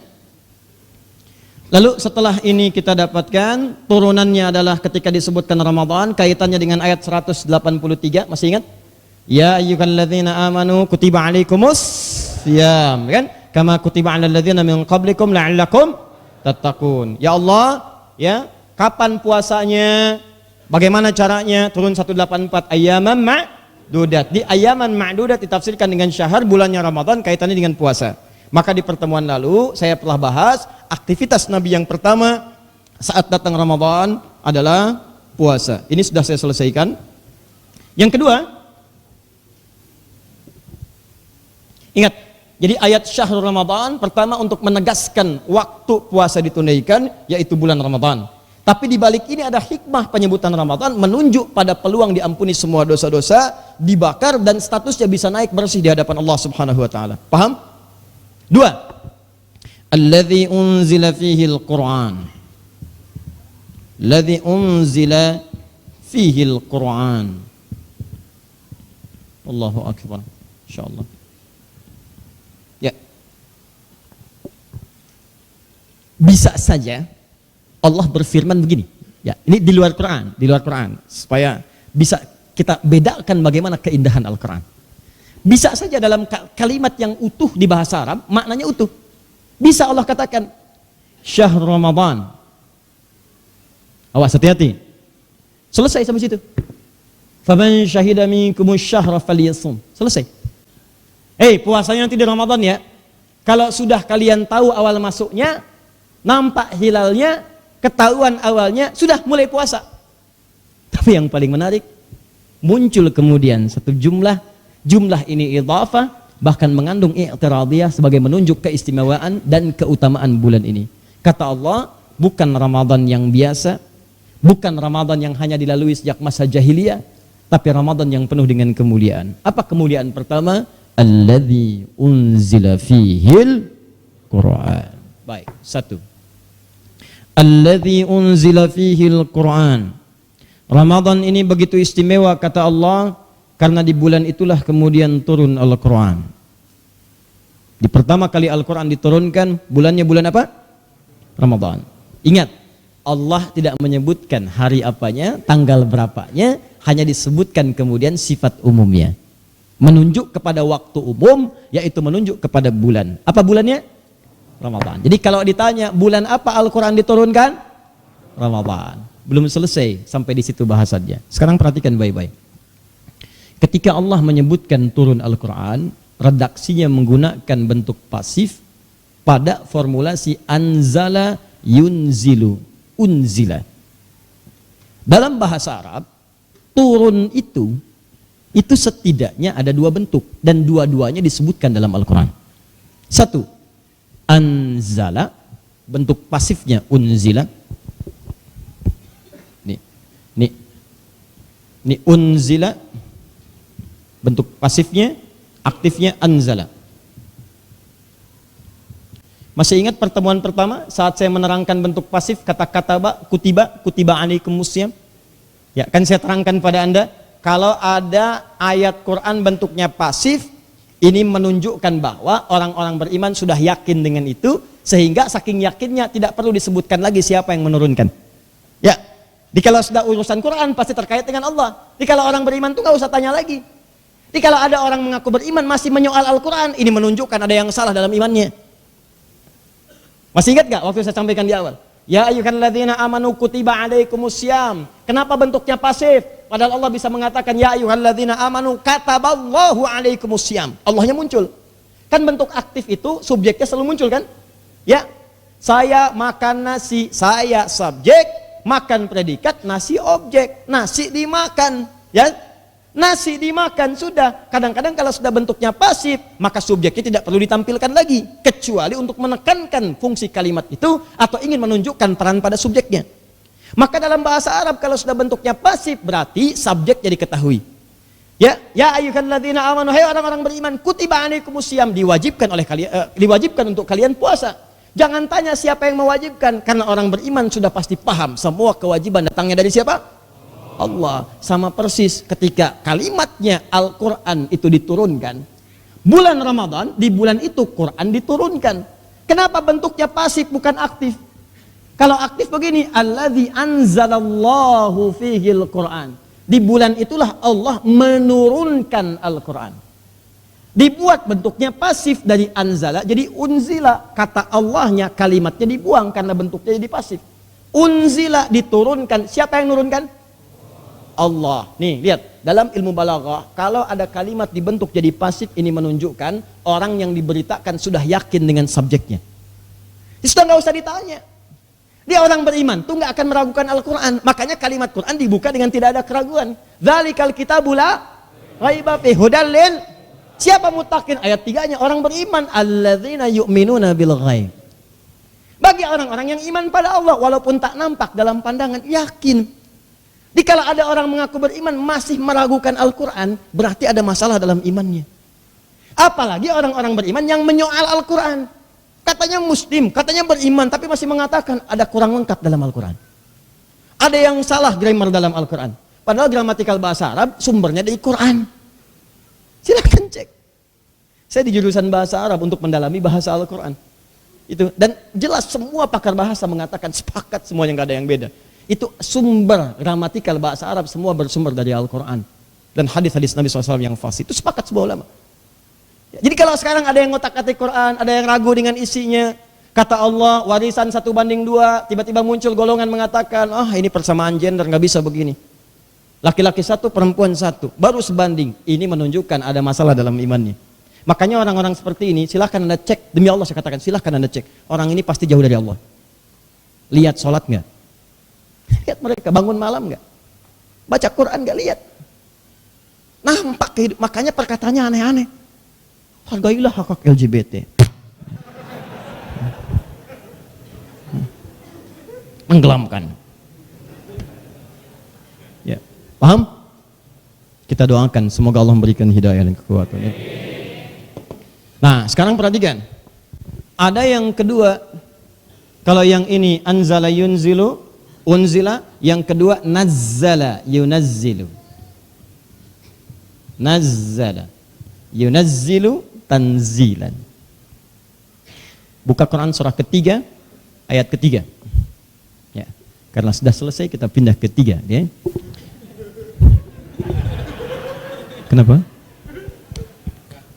Speaker 2: Lalu setelah ini kita dapatkan turunannya adalah ketika disebutkan Ramadan, kaitannya dengan ayat 183, masih ingat? Ya ayyuhalladzina amanu kutiba alaikumus syiyam, kan? Kama kutiba alal ladzina min qablikum la'allakum tattaqun. Ya Allah, ya, kapan puasanya? Bagaimana caranya? Turun 184, ayyaman ma'dudat. Di ayyaman ma'dudat ditafsirkan dengan syahr, bulannya Ramadan, kaitannya dengan puasa. Maka di pertemuan lalu saya telah bahas aktivitas Nabi yang pertama saat datang Ramadan adalah puasa. Ini sudah saya selesaikan. Yang kedua, ingat, jadi ayat syahrul Ramadan pertama untuk menegaskan waktu puasa ditunaikan, yaitu bulan Ramadan. Tapi di balik ini ada hikmah penyebutan Ramadan menunjuk pada peluang diampuni semua dosa-dosa, dibakar dan statusnya bisa naik bersih di hadapan Allah Subhanahu wa taala. Paham? Dua, alladzi unzila fihi al-Qur'an. Alladzi unzila fihi al-Qur'an. Allahu akbar. Insyaallah. Ya. Bisa saja Allah berfirman begini. Ya, ini di luar Quran, supaya bisa kita bedakan bagaimana keindahan Al-Qur'an. Bisa saja dalam kalimat yang utuh di bahasa Arab, maknanya utuh. Bisa Allah katakan syahr Ramadan. Awas, hati-hati. Selesai sampai situ. Faman syahida minkumus syahra falyasum. Selesai. Puasanya nanti di Ramadan ya. Kalau sudah kalian tahu awal masuknya, nampak hilalnya, ketahuan awalnya, sudah mulai puasa. Tapi yang paling menarik, muncul kemudian satu jumlah ini idhafah, bahkan mengandung i'tiradiyah sebagai menunjuk keistimewaan dan keutamaan bulan ini. Kata Allah, bukan Ramadan yang biasa, bukan Ramadan yang hanya dilalui sejak masa jahiliyah, tapi Ramadan yang penuh dengan kemuliaan. Apa kemuliaan pertama? Alladzi unzila fihil Qur'an. Baik, satu. Alladzi unzila fihil Qur'an. Ramadan ini begitu istimewa, kata Allah, karena di bulan itulah kemudian turun Al-Quran. Di pertama kali Al-Quran diturunkan, bulannya bulan apa? Ramadan. Ingat, Allah tidak menyebutkan hari apanya, tanggal berapanya, hanya disebutkan kemudian sifat umumnya. Menunjuk kepada waktu umum, yaitu menunjuk kepada bulan. Apa bulannya? Ramadan. Jadi kalau ditanya, bulan apa Al-Quran diturunkan? Ramadan. Belum selesai sampai di situ bahasannya. Sekarang perhatikan baik-baik. Ketika Allah menyebutkan turun Al-Quran, redaksinya menggunakan bentuk pasif pada formulasi anzala yunzilu, unzila. Dalam bahasa Arab, turun itu setidaknya ada dua bentuk dan dua-duanya disebutkan dalam Al-Quran. Satu, anzala, bentuk pasifnya unzila. Ini unzila, bentuk pasifnya, aktifnya anzala. Masih ingat pertemuan pertama saat saya menerangkan bentuk pasif kata-kata kutiba alaikumus syiyam? Ya, kan saya terangkan pada Anda, kalau ada ayat Quran bentuknya pasif, ini menunjukkan bahwa orang-orang beriman sudah yakin dengan itu, sehingga saking yakinnya tidak perlu disebutkan lagi siapa yang menurunkan. Ya, kalau sudah urusan Quran pasti terkait dengan Allah. Kalau orang beriman tuh nggak usah tanya lagi. Jadi kalau ada orang mengaku beriman masih menyoal Al-Quran, ini menunjukkan ada yang salah dalam imannya. Masih ingat gak waktu saya sampaikan di awal? Ya ayyuhalladzina amanu kutiba alaikumus syiyam. Kenapa bentuknya pasif? Padahal Allah bisa mengatakan ya ayyuhalladzina amanu kataballahu alaikumus syiyam. Allahnya muncul. Kan bentuk aktif itu subjeknya selalu muncul kan? Ya, saya makan nasi, saya subjek, makan predikat, nasi objek, nasi dimakan, ya. Nasi dimakan sudah. Kadang-kadang kalau sudah bentuknya pasif, maka subjeknya tidak perlu ditampilkan lagi, kecuali untuk menekankan fungsi kalimat itu atau ingin menunjukkan peran pada subjeknya. Maka dalam bahasa Arab kalau sudah bentuknya pasif berarti subjeknya diketahui. Ya ayyuhalladzina amanu, hai orang-orang beriman, kutiba alaikumus syiyam, diwajibkan oleh kalian, diwajibkan untuk kalian puasa. Jangan tanya siapa yang mewajibkan, karena orang beriman sudah pasti paham semua kewajiban datangnya dari siapa? Allah. Sama persis ketika kalimatnya Al-Quran itu diturunkan, bulan Ramadan, di bulan itu Quran diturunkan. Kenapa bentuknya pasif bukan aktif? Kalau aktif begini, alladzi anzalallahu fihil Qur'an. Di bulan itulah Allah menurunkan Al-Qur'an. Dibuat bentuknya pasif dari anzala jadi unzila. Kata Allahnya, kalimatnya dibuang karena bentuknya jadi pasif. Unzila diturunkan. Siapa yang nurunkan? Allah. Nih, lihat. Dalam ilmu balaghah, kalau ada kalimat dibentuk jadi pasif, ini menunjukkan orang yang diberitakan sudah yakin dengan subjeknya. Sudah nggak usah ditanya. Dia orang beriman, tuh nggak akan meragukan Al-Quran. Makanya kalimat Quran dibuka dengan tidak ada keraguan. Dzalikal kitabu la raiba fihi hudal lil. Siapa muttaqin? Ayat 3-nya orang beriman, alladzina yu'minuna bil ghaib. Bagi orang-orang yang iman pada Allah walaupun tak nampak dalam pandangan, yakin. Dikala ada orang mengaku beriman masih meragukan Al-Quran, berarti ada masalah dalam imannya. Apalagi orang-orang beriman yang menyoal Al-Quran. Katanya muslim, katanya beriman, tapi masih mengatakan ada kurang lengkap dalam Al-Quran. Ada yang salah grammar dalam Al-Quran. Padahal gramatikal bahasa Arab sumbernya dari Quran. Silahkan cek. Saya di jurusan bahasa Arab untuk mendalami bahasa Al-Quran. Itu, dan jelas semua pakar bahasa mengatakan sepakat semuanya, nggak ada yang beda. Itu sumber gramatikal bahasa Arab semua bersumber dari Al-Quran. Dan hadis-hadis Nabi SAW yang fasih. Itu sepakat semua ulama. Jadi kalau sekarang ada yang ngotak-atik Quran, ada yang ragu dengan isinya, kata Allah warisan 1:2, tiba-tiba muncul golongan mengatakan, ini persamaan gender, nggak bisa begini. Laki-laki 1, perempuan 1, baru sebanding. Ini menunjukkan ada masalah dalam imannya. Makanya orang-orang seperti ini, silahkan Anda cek, demi Allah saya katakan, silahkan Anda cek. Orang ini pasti jauh dari Allah. Lihat sholat nggak? Lihat mereka, bangun malam nggak? Baca Quran nggak? Lihat. Nampak kehidupan, makanya perkataannya aneh-aneh. Hargailah hak LGBT. Menggelamkan. Ya, paham? Kita doakan semoga Allah memberikan hidayah dan kekuatan. Nah, sekarang perhatikan. Ada yang kedua. Kalau yang ini anzala yunzilu, unzila, yang kedua nazzala yunazzilu. Nazzala yunazzilu tanzilan. Buka Quran surah ketiga, ayat ketiga. Ya, karena sudah selesai kita pindah ke 3, ya. Kenapa?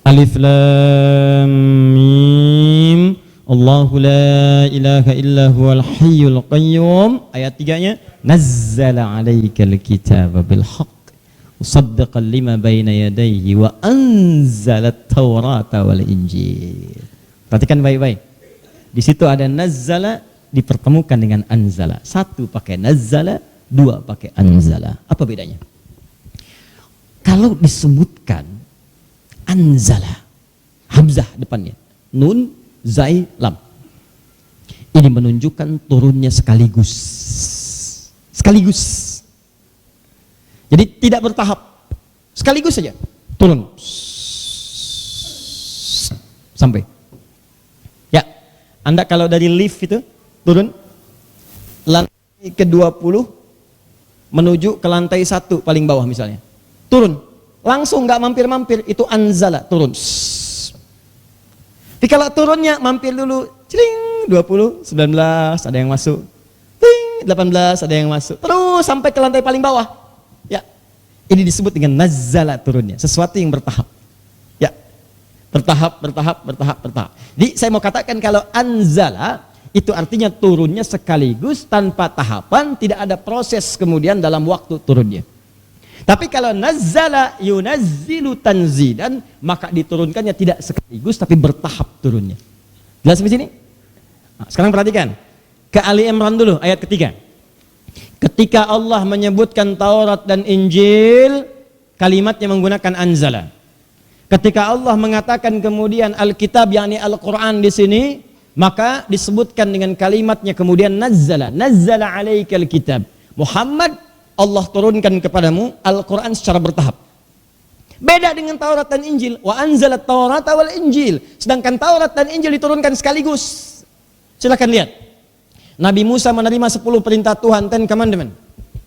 Speaker 2: Alif lam mim. Allahu la ilaha illa huwal hayyul qayyum. Ayat 3-nya nazzala 'alaikal kitaba bil haqq musaddiqan lima baina yadayhi wa anzalat taurata wal injil. Perhatikan baik-baik. Di situ ada nazzala dipertemukan dengan anzala. 1 pakai nazzala, 2 pakai anzala. Apa bedanya? Kalau disebutkan anzala, hamzah depannya, nun, zai, lam. Ini menunjukkan turunnya sekaligus. Sekaligus. Jadi tidak bertahap, sekaligus saja turun sampai. Ya, Anda kalau dari lift itu turun lantai ke-20 menuju ke lantai 1 paling bawah misalnya, turun langsung, nggak mampir-mampir, itu anzala, turun. Tapi kalau turunnya mampir dulu, ciling 20, 19 ada yang masuk, ting 18 ada yang masuk, terus sampai ke lantai paling bawah. Ya, ini disebut dengan nazzala, turunnya, sesuatu yang bertahap. Ya, bertahap. Jadi saya mau katakan kalau anzala itu artinya turunnya sekaligus tanpa tahapan, tidak ada proses kemudian dalam waktu turunnya. Tapi kalau nazzala yunazzilu tanzilan, maka diturunkannya tidak sekaligus tapi bertahap turunnya. Jelas sampai sini? Nah, sekarang perhatikan ke Ali Imran dulu ayat ketiga. Ketika Allah menyebutkan Taurat dan Injil, kalimatnya menggunakan anzala. Ketika Allah mengatakan kemudian Alkitab, yakni Al-Quran di sini, maka disebutkan dengan kalimatnya kemudian nazzala. Nazzala alaikal kitab. Muhammad, Allah turunkan kepadamu Al-Quran secara bertahap. Beda dengan Taurat dan Injil. Wa anzalat Taurat wal Injil. Sedangkan Taurat dan Injil diturunkan sekaligus. Silakan lihat. Nabi Musa menerima 10 perintah Tuhan, 10 commandment.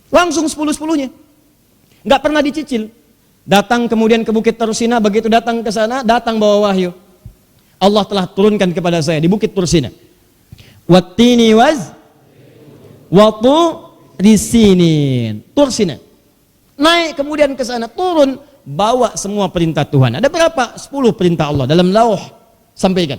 Speaker 2: Langsung 10-10-nya. Nggak pernah dicicil. Datang kemudian ke Bukit Tursina, begitu datang ke sana, datang bawa wahyu. Allah telah turunkan kepada saya di Bukit Tursina. Wattini Waktu di sini, tur sini. Naik kemudian ke sana, turun, bawa semua perintah Tuhan. Ada berapa? 10 perintah Allah dalam lauh. Sampaikan.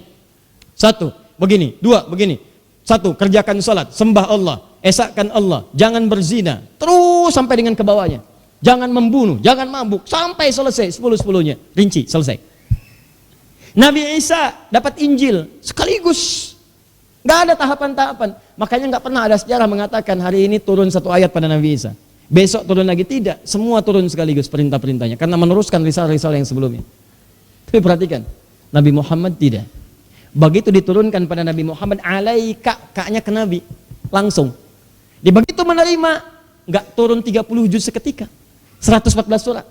Speaker 2: 1, begini. 2, begini. 1, kerjakan salat, sembah Allah, esakkan Allah, jangan berzina. Terus sampai dengan ke bawahnya. Jangan membunuh, jangan mabuk, sampai selesai 10-10-nya. Rinci, selesai. Nabi Isa dapat Injil sekaligus. Nggak ada tahapan-tahapan. Makanya nggak pernah ada sejarah mengatakan hari ini turun 1 ayat pada Nabi Isa, besok turun lagi. Tidak, semua turun sekaligus perintah-perintahnya, karena meneruskan risalah-risalah yang sebelumnya. Tapi perhatikan, Nabi Muhammad tidak. Begitu diturunkan pada Nabi Muhammad, alaika, kaknya ke Nabi, langsung. Di begitu menerima, nggak turun 30 juz seketika, 114 surat.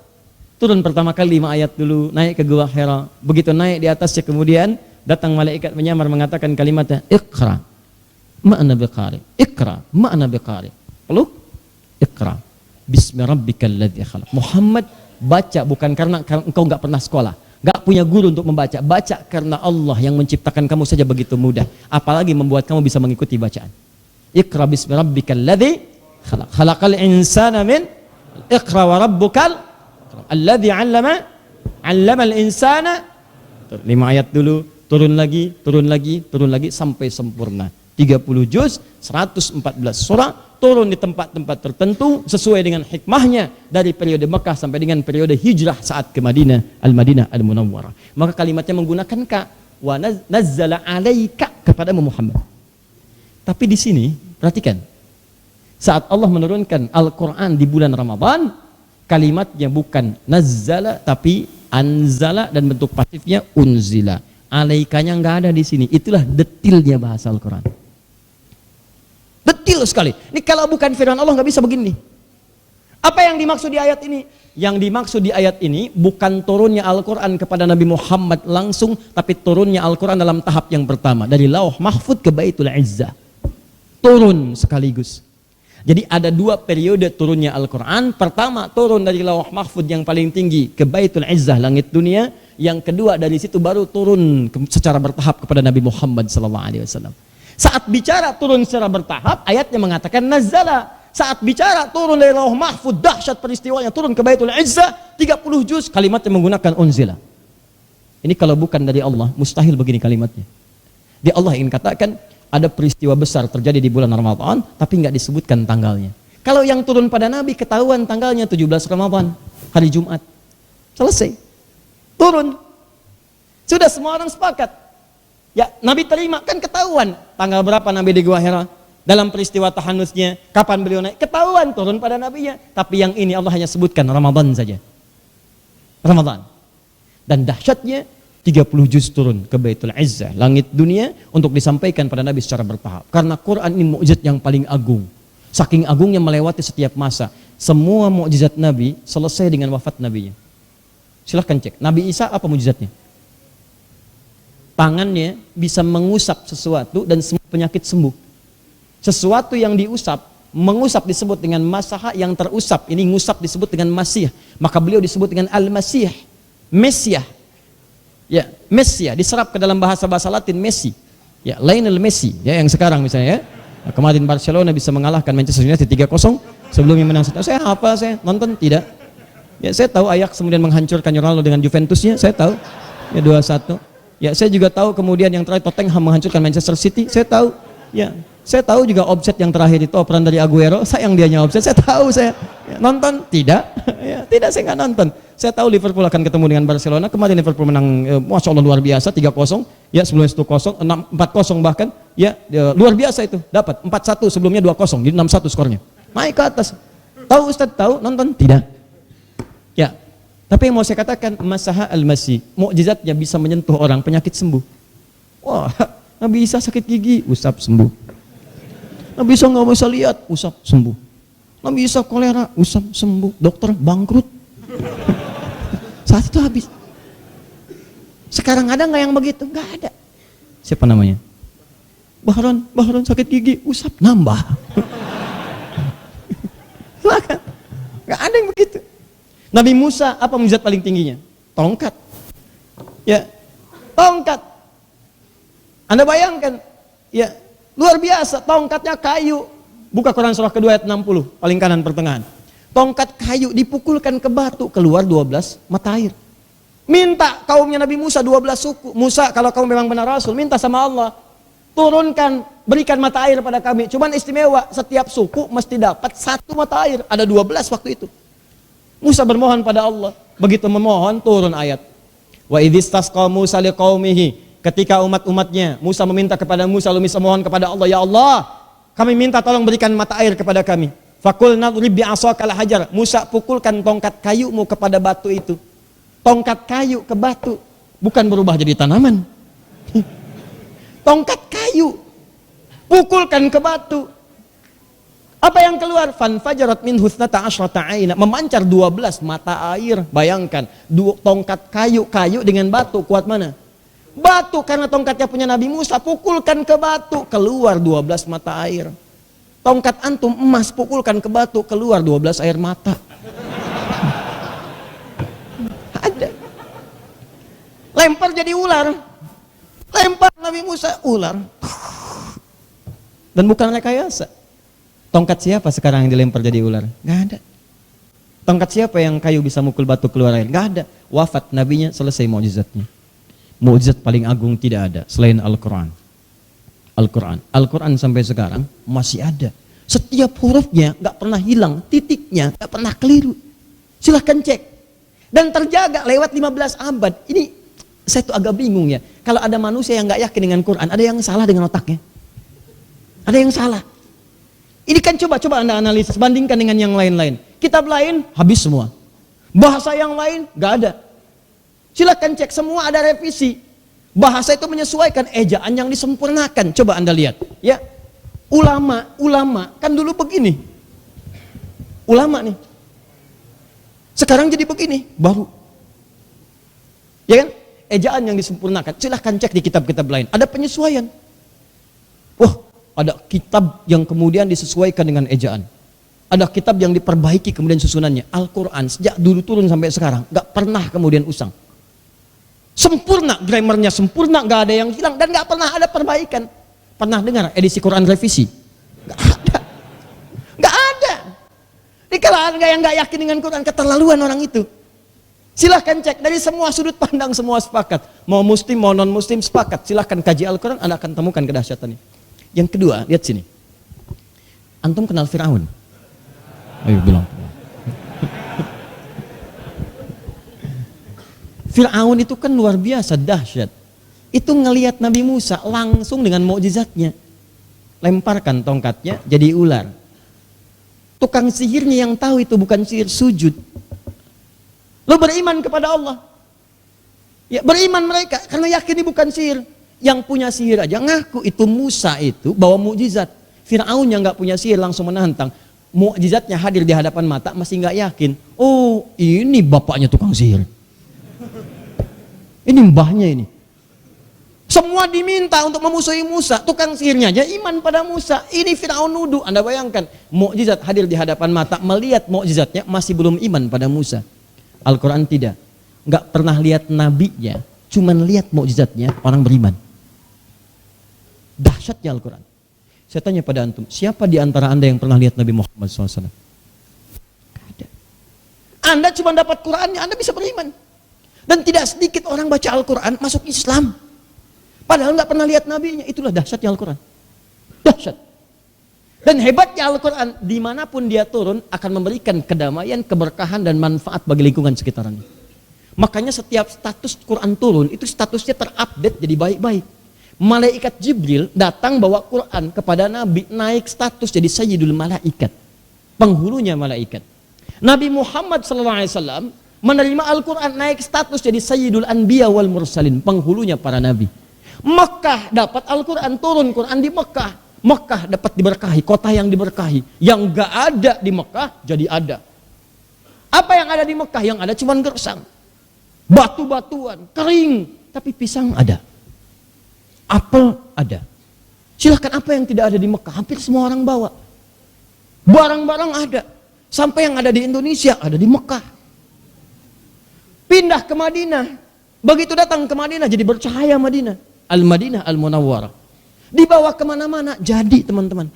Speaker 2: Turun pertama kali 5 ayat dulu, naik ke Gua Hira. Begitu naik di atasnya, kemudian datang malaikat menyamar mengatakan kalimatnya, Iqra, ma'ana biqari. Iqra, ma'ana biqari. Lalu, Iqra, bismi rabbikal ladzi khalaq. Muhammad, baca bukan karena engkau nggak pernah sekolah, nggak punya guru untuk membaca. Baca karena Allah yang menciptakan kamu saja begitu mudah. Apalagi membuat kamu bisa mengikuti bacaan. Iqra bismi rabbikal ladzi khalaq. Khalaqal insana min Iqra wa rabbukal alladzi 'allamal insana. 5 ayat dulu, turun lagi, turun lagi, turun lagi sampai sempurna. 30 juz, 114 surah, turun di tempat-tempat tertentu sesuai dengan hikmahnya dari periode Mekah sampai dengan periode hijrah saat ke Madinah, Al-Madinah Al-Munawwarah. Maka kalimatnya menggunakan ka, wa nazzala 'alaika, kepada Muhammad. Tapi di sini perhatikan, saat Allah menurunkan Al-Quran di bulan Ramadan, kalimatnya bukan nazzala tapi anzala, dan bentuk pasifnya unzila. Alaikanya nggak ada di sini. Itulah detilnya bahasa Al-Quran. Detil sekali. Ini kalau bukan firman Allah nggak bisa begini. Apa yang dimaksud di ayat ini? Yang dimaksud di ayat ini bukan turunnya Al-Quran kepada Nabi Muhammad langsung, tapi turunnya Al-Quran dalam tahap yang pertama, dari Lauh Mahfud ke Baitul Izzah. Turun sekaligus. Jadi ada 2 periode turunnya Al-Quran. Pertama, turun dari Lauh Mahfud yang paling tinggi ke Baitul Izzah, langit dunia. Yang kedua, dari situ baru turun secara bertahap kepada Nabi Muhammad SAW. Saat bicara turun secara bertahap, ayatnya mengatakan nazala. Saat bicara turun dari Lauh Mahfud, dahsyat peristiwanya, turun ke Baitul Izzah, 30 juz, kalimatnya menggunakan unzila. Ini kalau bukan dari Allah, mustahil begini kalimatnya. Di Allah ingin katakan, ada peristiwa besar terjadi di bulan Ramadan, tapi nggak disebutkan tanggalnya. Kalau yang turun pada Nabi, ketahuan tanggalnya 17 Ramadan, hari Jumat. Selesai. Turun. Sudah semua orang sepakat. Ya, Nabi terima, kan ketahuan tanggal berapa Nabi di Gua Hira, dalam peristiwa tahanusnya, kapan beliau naik, ketahuan turun pada Nabinya. Tapi yang ini Allah hanya sebutkan Ramadan saja. Ramadan. Dan dahsyatnya 30 juz turun ke Baitul Izzah, langit dunia, untuk disampaikan pada Nabi secara bertahap. Karena Quran ini mukjizat yang paling agung. Saking agungnya melewati setiap masa. Semua mukjizat Nabi selesai dengan wafat Nabinya. Silahkan cek, Nabi Isa apa mukjizatnya? Tangannya bisa mengusap sesuatu dan semua penyakit sembuh. Sesuatu yang diusap, mengusap disebut dengan masaha, yang terusap, ini ngusap disebut dengan masih. Maka beliau disebut dengan Al-Masih, Mesiah. Ya, Mesia diserap ke dalam bahasa-bahasa Latin Messi. Ya, Lionel Messi, ya yang sekarang misalnya ya. Nah, kemarin Barcelona bisa mengalahkan Manchester United 3-0, sebelumnya menang 1. Saya apa? Saya nonton tidak. Ya, saya tahu Ajax kemudian menghancurkan Ronaldo dengan Juventusnya, saya tahu. Ya 2-1. Ya, saya juga tahu kemudian yang terakhir Tottenham menghancurkan Manchester City, saya tahu. Ya, saya tahu juga offset yang terakhir itu operan dari Aguero, sayang dianya offset, saya tahu saya. Ya, nonton? Tidak. Ya, tidak, saya nggak nonton. Saya tahu Liverpool akan ketemu dengan Barcelona. Kemarin Liverpool menang, Masya Allah luar biasa, 3-0. Ya, sebelumnya 1-0, 4-0 bahkan. Ya, luar biasa itu. Dapat 4-1, sebelumnya 2-0, jadi 6-1 skornya. Naik ke atas. Tahu Ustaz? Tahu? Nonton? Tidak. Ya, tapi yang mau saya katakan, Masaha Al-Masih, mukjizatnya bisa menyentuh orang, penyakit sembuh. Wah, Nabi Isa sakit gigi, usap sembuh. Nabi Isa nggak bisa lihat, usap sembuh. Nabi Isa kolera, usap sembuh. Dokter bangkrut. Saat itu habis. Sekarang ada nggak yang begitu? Nggak ada. Siapa namanya? Bahron sakit gigi, usap nambah. Silakan. Nggak ada yang begitu. Nabi Musa apa mukjizat paling tingginya? Tongkat. Ya, tongkat. Anda bayangkan, ya luar biasa, tongkatnya kayu, Buka Quran surah kedua ayat 60, paling kanan pertengahan. Tongkat kayu dipukulkan ke batu, keluar 12 mata air. Minta kaumnya Nabi Musa 12 suku. Musa, kalau kamu memang benar Rasul, minta sama Allah, turunkan, berikan mata air pada kami. Cuman istimewa, setiap suku mesti dapat 1 mata air. Ada 12 waktu itu. Musa bermohon pada Allah. Begitu memohon, turun ayat. Wa idhistasqa Musa liqaumihi. Ketika umat-umatnya, Musa meminta kepada Musa, lalu Musa mohon kepada Allah, ya Allah, kami minta tolong berikan mata air kepada kami. Fakul nadrib bi'asakal hajar. Musa pukulkan tongkat kayumu kepada batu itu. Tongkat kayu ke batu, bukan berubah jadi tanaman. Tongkat kayu, pukulkan ke batu. Apa yang keluar? Fanfajarat min husnata asyrata aina, memancar 12 mata air. Bayangkan, tongkat kayu dengan batu, kuat mana? Batu, karena tongkatnya punya Nabi Musa, pukulkan ke batu, keluar 12 mata air. Tongkat antum emas, pukulkan ke batu, keluar 12 air mata. Ada. Lempar jadi ular. Lempar Nabi Musa, ular. Dan bukan rekayasa. Tongkat siapa sekarang yang dilempar jadi ular? Gak ada. Tongkat siapa yang kayu bisa mukul batu keluar air? Gak ada. Wafat nabinya, selesai mukjizatnya. Mukjizat paling agung tidak ada selain Al-Quran. Al-Quran sampai sekarang masih ada. Setiap hurufnya gak pernah hilang, titiknya gak pernah keliru. Silahkan cek. Dan terjaga lewat 15 abad. Ini saya tuh agak bingung ya. Kalau ada manusia yang gak yakin dengan Quran, ada yang salah dengan otaknya. Ada yang salah. Ini kan coba Anda analisis, bandingkan dengan yang lain-lain. Kitab lain habis semua. Bahasa yang lain gak ada. Silakan cek, semua ada revisi. Bahasa itu menyesuaikan, ejaan yang disempurnakan. Coba Anda lihat, ya. Ulama kan dulu begini. Ulama nih. Sekarang jadi begini, baru. Ya kan? Ejaan yang disempurnakan. Silahkan cek di kitab-kitab lain. Ada penyesuaian. Wah, ada kitab yang kemudian disesuaikan dengan ejaan. Ada kitab yang diperbaiki kemudian susunannya. Al-Quran sejak dulu turun sampai sekarang gak pernah kemudian usang. Sempurna, grammarnya sempurna, gak ada yang hilang dan gak pernah ada perbaikan. Pernah dengar edisi Quran revisi? Gak ada. Gak ada. Di kalangan yang gak yakin dengan Quran, keterlaluan orang itu. Silahkan cek dari semua sudut pandang, semua sepakat. Mau muslim, mau non muslim sepakat. Silahkan kaji Al-Quran, Anda akan temukan kedahsyatannya. Yang kedua, lihat sini. Antum kenal Fir'aun? Ayo bilang. Fir'aun itu kan luar biasa dahsyat. Itu ngelihat Nabi Musa langsung dengan mukjizatnya. Lemparkan tongkatnya jadi ular. Tukang sihirnya yang tahu itu bukan sihir, sujud. Lo beriman kepada Allah. Ya, beriman mereka karena yakin ini bukan sihir. Yang punya sihir aja ngaku itu Musa itu bawa mukjizat. Fir'aun yang nggak punya sihir langsung menantang. Mukjizatnya hadir di hadapan mata masih nggak yakin. Oh, ini bapaknya tukang sihir. Ini mbahnya ini. Semua diminta untuk memusuhi Musa. Tukang sihirnya aja iman pada Musa. Ini Fir'aun nuduh. Anda bayangkan, mukjizat hadir di hadapan mata, melihat mukjizatnya masih belum iman pada Musa. Al-Quran tidak. Nggak pernah lihat nabinya, cuman lihat mukjizatnya orang beriman. Dahsyatnya Al-Quran. Saya tanya pada antum, siapa di antara Anda yang pernah lihat Nabi Muhammad SAW? Ada. Anda cuma dapat Qurannya, Anda bisa beriman. Dan tidak sedikit orang baca Al-Quran masuk Islam. Padahal nggak pernah lihat nabinya. Itulah dahsyatnya Al-Quran. Dahsyat. Dan hebatnya Al-Quran, dimanapun dia turun akan memberikan kedamaian, keberkahan dan manfaat bagi lingkungan sekitarnya. Makanya setiap status Quran turun itu statusnya terupdate jadi baik-baik. Malaikat Jibril datang bawa Quran kepada Nabi, naik status jadi Sayyidul Malaikat, penghulunya malaikat. Nabi Muhammad SAW menerima Al-Quran, naik status jadi Sayyidul Anbiya wal Mursalin, penghulunya para nabi. Mekah dapat Al-Quran, turun Quran di Mekah. Mekah dapat diberkahi, kota yang diberkahi. Yang gak ada di Mekah jadi ada. Apa yang ada di Mekah? Yang ada cuma gersang, batu-batuan, kering, tapi pisang ada, apel ada. Silahkan, apa yang tidak ada di Mekah? Hampir semua orang bawa. Barang-barang ada. Sampai yang ada di Indonesia ada di Mekah. Pindah ke Madinah. Begitu datang ke Madinah jadi bercahaya Madinah. Al-Madinah Al-Munawwarah. Dibawa kemana-mana jadi, teman-teman.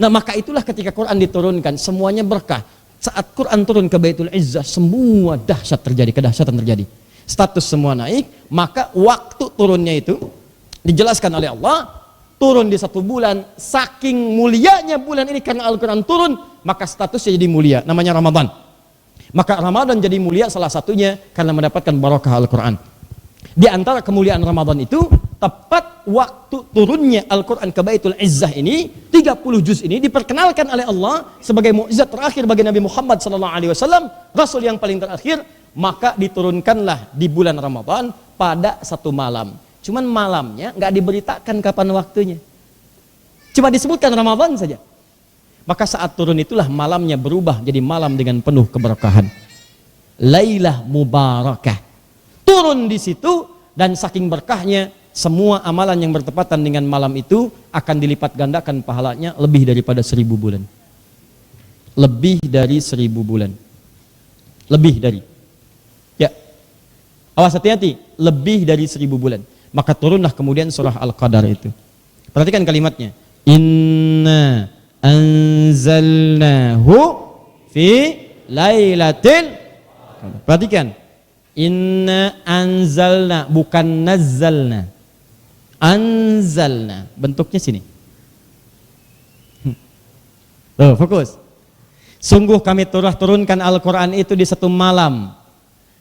Speaker 2: Nah, maka itulah ketika Quran diturunkan, semuanya berkah. Saat Quran turun ke Baitul Izzah, semua kedahsyatan terjadi. Status semua naik, maka waktu turunnya itu dijelaskan oleh Allah, turun di 1 bulan, saking mulianya bulan ini karena Al-Quran turun, maka statusnya jadi mulia, namanya Ramadan. Maka Ramadan jadi mulia salah satunya karena mendapatkan barakah Al-Quran. Di antara kemuliaan Ramadan itu, tepat waktu turunnya Al-Quran ke Baitul Izzah ini, 30 juz ini diperkenalkan oleh Allah sebagai mukjizat terakhir bagi Nabi Muhammad SAW, Rasul yang paling terakhir, maka diturunkanlah di bulan Ramadan pada 1 malam. Cuman malamnya nggak diberitakan kapan waktunya. Cuma disebutkan Ramadan saja. Maka saat turun itulah malamnya berubah jadi malam dengan penuh keberkahan. Lailah mubarakah. Turun di situ dan saking berkahnya semua amalan yang bertepatan dengan malam itu akan dilipat gandakan pahalanya lebih daripada 1000 bulan. Lebih dari 1000 bulan. Lebih dari. Ya. Awas hati-hati, lebih dari 1000 bulan. Maka turunlah kemudian surah Al-Qadar itu. Perhatikan kalimatnya. Inna anzalnahu fi lailatil. Perhatikan. Inna anzalna, bukan nazzalna. Anzalna. Bentuknya sini. Tuh, fokus. Sungguh kami turunkan Al-Quran itu di 1 malam.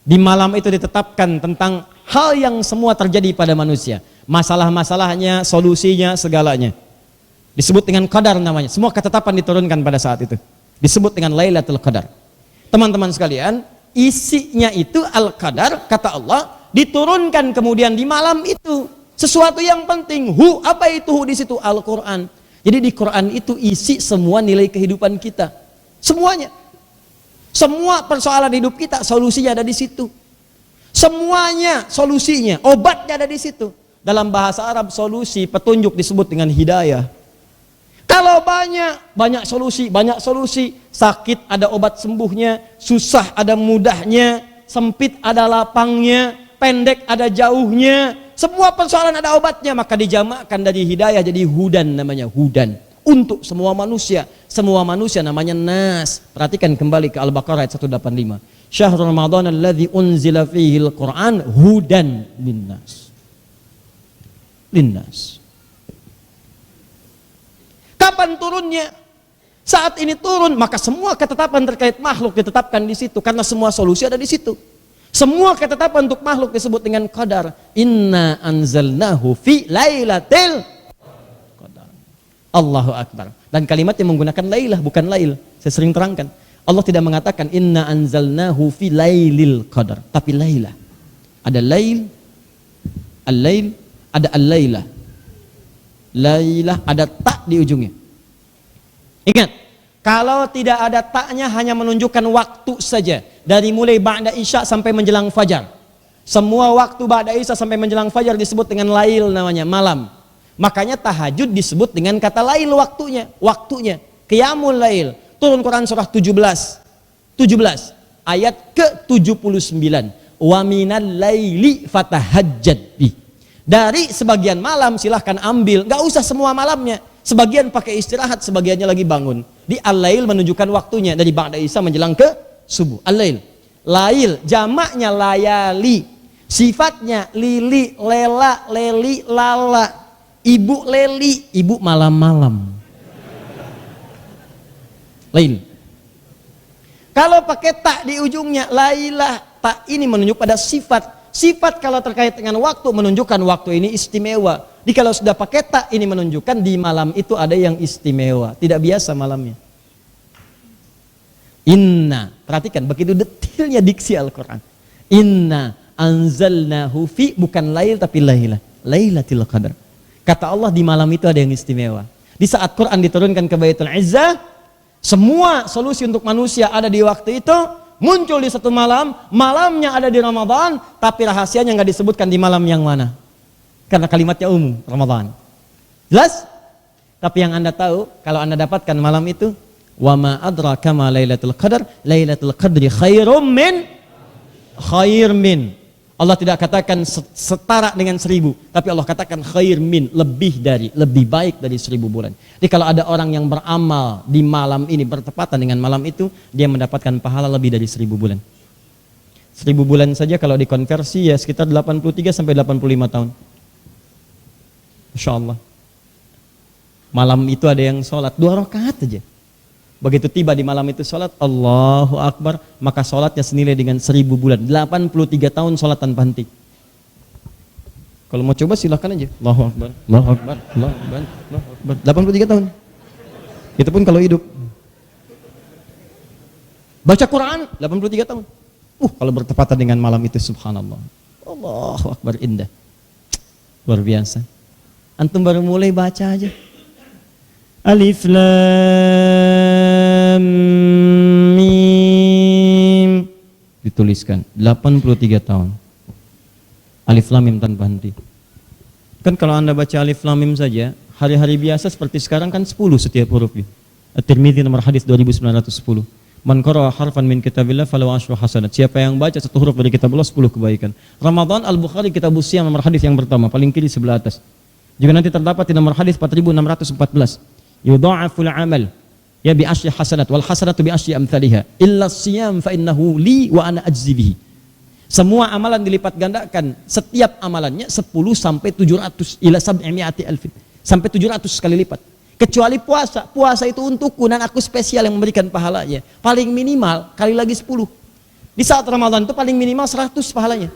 Speaker 2: Di malam itu ditetapkan tentang hal yang semua terjadi pada manusia, masalah-masalahnya, solusinya, segalanya. Disebut dengan qadar namanya. Semua ketetapan diturunkan pada saat itu. Disebut dengan Lailatul Qadar. Teman-teman sekalian, isinya itu Al-Qadar, kata Allah, diturunkan kemudian di malam itu. Sesuatu yang penting. Apa itu di situ? Al-Quran. Jadi di Quran itu isi semua nilai kehidupan kita. Semuanya. Semua persoalan hidup kita, solusinya ada di situ. Semuanya solusinya, obatnya ada di situ. Dalam bahasa Arab solusi, petunjuk disebut dengan hidayah. Kalau banyak solusi, sakit ada obat sembuhnya, susah ada mudahnya, sempit ada lapangnya, pendek ada jauhnya, semua persoalan ada obatnya, maka dijamakkan dari hidayah jadi hudan, namanya hudan. Untuk semua manusia namanya nas. Perhatikan kembali ke Al-Baqarah ayat 185. Syahrul Ramadan alladzi unzila fihi al-Qur'an hudan linnas. Linnas. Kapan turunnya? Saat ini turun, maka semua ketetapan terkait makhluk ditetapkan di situ karena semua solusi ada di situ. Semua ketetapan untuk makhluk disebut dengan qadar. Inna anzalnahu fi lailatil qadar. Allahu akbar. Dan kalimatnya menggunakan lailah bukan lail. Saya sering terangkan. Allah tidak mengatakan inna anzalnahu fi lailil qadar, tapi lailah. Ada lail, al-lail, ada al-lailah. Lailah ada tak di ujungnya. Ingat, kalau tidak ada taknya hanya menunjukkan waktu saja. Dari mulai ba'da isya sampai menjelang fajar. Semua waktu ba'da isya sampai menjelang fajar disebut dengan lail namanya, malam. Makanya tahajud disebut dengan kata lail waktunya. Qiyamul lail. Turun Quran surah 17 ayat ke-79. Wa minal laili fatahajjad bi. Dari sebagian malam silahkan ambil, nggak usah semua malamnya. Sebagian pakai istirahat, sebagiannya lagi bangun. Di al-lail menunjukkan waktunya dari ba'da isya menjelang ke subuh. Al-lail. Lail jamaknya layali. Sifatnya lili, lela, leli, lala. Ibu leli, ibu malam-malam. Lail. Kalau pakai tak di ujungnya, lailah, tak ini menunjuk pada sifat. Sifat kalau terkait dengan waktu menunjukkan waktu ini istimewa. Jadi kalau sudah pakai tak ini menunjukkan di malam itu ada yang istimewa. Tidak biasa malamnya. Inna, perhatikan begitu detailnya diksi Al-Quran. Inna anzalnahu fi, bukan lail tapi lailah. Lailatul Qadar. Kata Allah di malam itu ada yang istimewa. Di saat Quran diturunkan ke Baitul Izzah, semua solusi untuk manusia ada di waktu itu, muncul di 1 malam, malamnya ada di Ramadan, tapi rahasianya nggak disebutkan di malam yang mana. Karena kalimatnya umum, Ramadan. Jelas? Tapi yang Anda tahu, kalau Anda dapatkan malam itu, wa ma adraka ma lailatul qadar, lailatul qadri khairum min. Allah tidak katakan setara dengan 1000, tapi Allah katakan khair min, lebih baik dari 1000 bulan. Jadi kalau ada orang yang beramal di malam ini bertepatan dengan malam itu, dia mendapatkan pahala lebih dari 1000 bulan. 1000 bulan saja kalau dikonversi ya sekitar 83 sampai 85 tahun. Masya Allah. Malam itu ada yang sholat 2 rakaat aja. Begitu tiba di malam itu sholat, Allahu Akbar, maka sholatnya senilai dengan 1000 bulan. 83 tahun sholat tanpa henti. Kalau mau coba silahkan aja. Allahu Akbar, Allahu Akbar, Allahu Akbar, Allahu Akbar. 83 tahun. Itu pun kalau hidup. Baca Quran 83 tahun. Kalau bertepatan dengan malam itu subhanallah. Allahu Akbar, indah. Luar biasa. Antum baru mulai baca aja. Alif Lam Mim, dituliskan 83 tahun. Alif Lam Mim tanpa henti. Kan kalau Anda baca Alif Lam Mim saja, hari-hari biasa seperti sekarang kan 10 setiap hurufnya. At-Tirmidzi nomor hadis 2910. Man qara'a harfan min kitabillah falahu asyru hasanat. Siapa yang baca satu huruf dari kitabullah 10 kebaikan. Ramadan Al-Bukhari Kitabus Shiyam nomor hadis yang pertama, paling kiri sebelah atas. Juga nanti terdapat di nomor hadis 4614. Yudha'aful amal ya bi asyri hasanat wal hasanatu bi asyri amthaliha illa siyam fa innahu li wa ana ajzi bihi. Semua amalan dilipat gandakan, setiap amalannya 10 sampai 700 ila 700 alfin, sampai 700 kali lipat. Kecuali puasa. Puasa itu untukku dan aku spesial yang memberikan pahalanya. Paling minimal kali lagi 10. Di saat Ramadan itu paling minimal 100 pahalanya.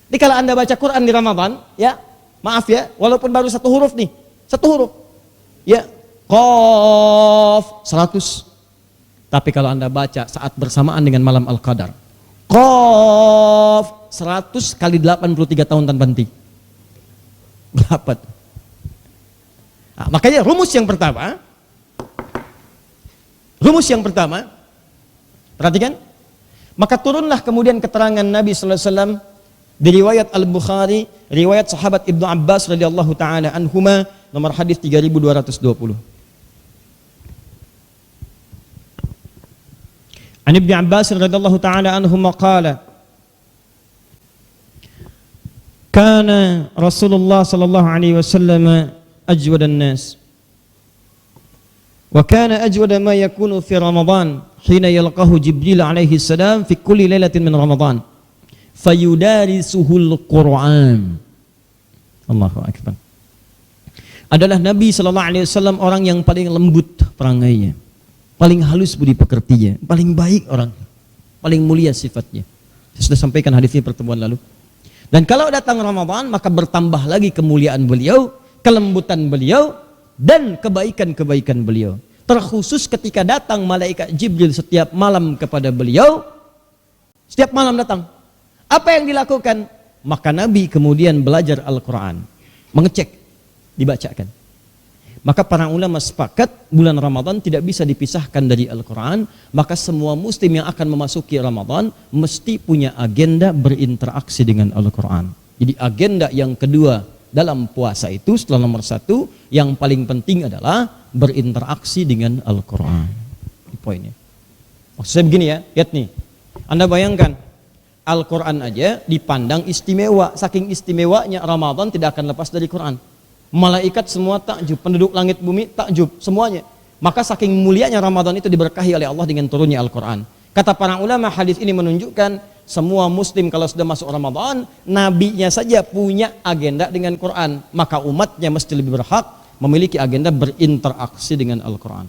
Speaker 2: Jadi kalau Anda baca Quran di Ramadan, ya, maaf ya, walaupun baru satu huruf nih, satu huruf. Ya, Qaf 100. Tapi kalau Anda baca saat bersamaan dengan malam Al-Qadar, Qaf 100 kali 83 tahun tanpa henti. Berapa? Nah, makanya rumus yang pertama, perhatikan, maka turunlah kemudian keterangan Nabi sallallahu alaihi wasallam di riwayat Al-Bukhari, riwayat sahabat Ibnu Abbas radhiyallahu taala anhuma, nomor hadis 3220. An Ibnu Abbas radhiyallahu taala anhuma qala kana Rasulullah sallallahu alaihi wasallam ajwad an-nas wa kana ajwad ma yakunu fi Ramadan hina yalqahu Jibril alaihi salam fi kulli lailatin min Ramadan fayudarisuhul Qur'an. Allahu akbar. Adalah Nabi sallallahu alaihi wasallam orang yang paling lembut perangainya, paling halus budi pekertinya, paling baik orang, paling mulia sifatnya. Saya sudah sampaikan hadis ini pertemuan lalu. Dan kalau datang Ramadan, maka bertambah lagi kemuliaan beliau, kelembutan beliau, dan kebaikan-kebaikan beliau. Terkhusus ketika datang malaikat Jibril setiap malam kepada beliau, setiap malam datang. Apa yang dilakukan? Maka Nabi kemudian belajar Al-Quran, mengecek, dibacakan. Maka para ulama sepakat bulan Ramadan tidak bisa dipisahkan dari Al-Quran. Maka semua muslim yang akan memasuki Ramadan mesti punya agenda berinteraksi dengan Al-Quran. Jadi agenda yang kedua dalam puasa itu setelah nomor 1, yang paling penting adalah berinteraksi dengan Al-Quran. Ini poinnya. Maksud saya begini ya, lihat nih. Anda bayangkan, Al-Quran aja dipandang istimewa. Saking istimewanya Ramadan tidak akan lepas dari Quran. Malaikat semua takjub, penduduk langit bumi takjub, semuanya. Maka saking mulianya Ramadan itu diberkahi oleh Allah dengan turunnya Al-Quran. Kata para ulama, hadis ini menunjukkan semua muslim kalau sudah masuk Ramadan, nabinya saja punya agenda dengan Quran. Maka umatnya mesti lebih berhak memiliki agenda berinteraksi dengan Al-Quran.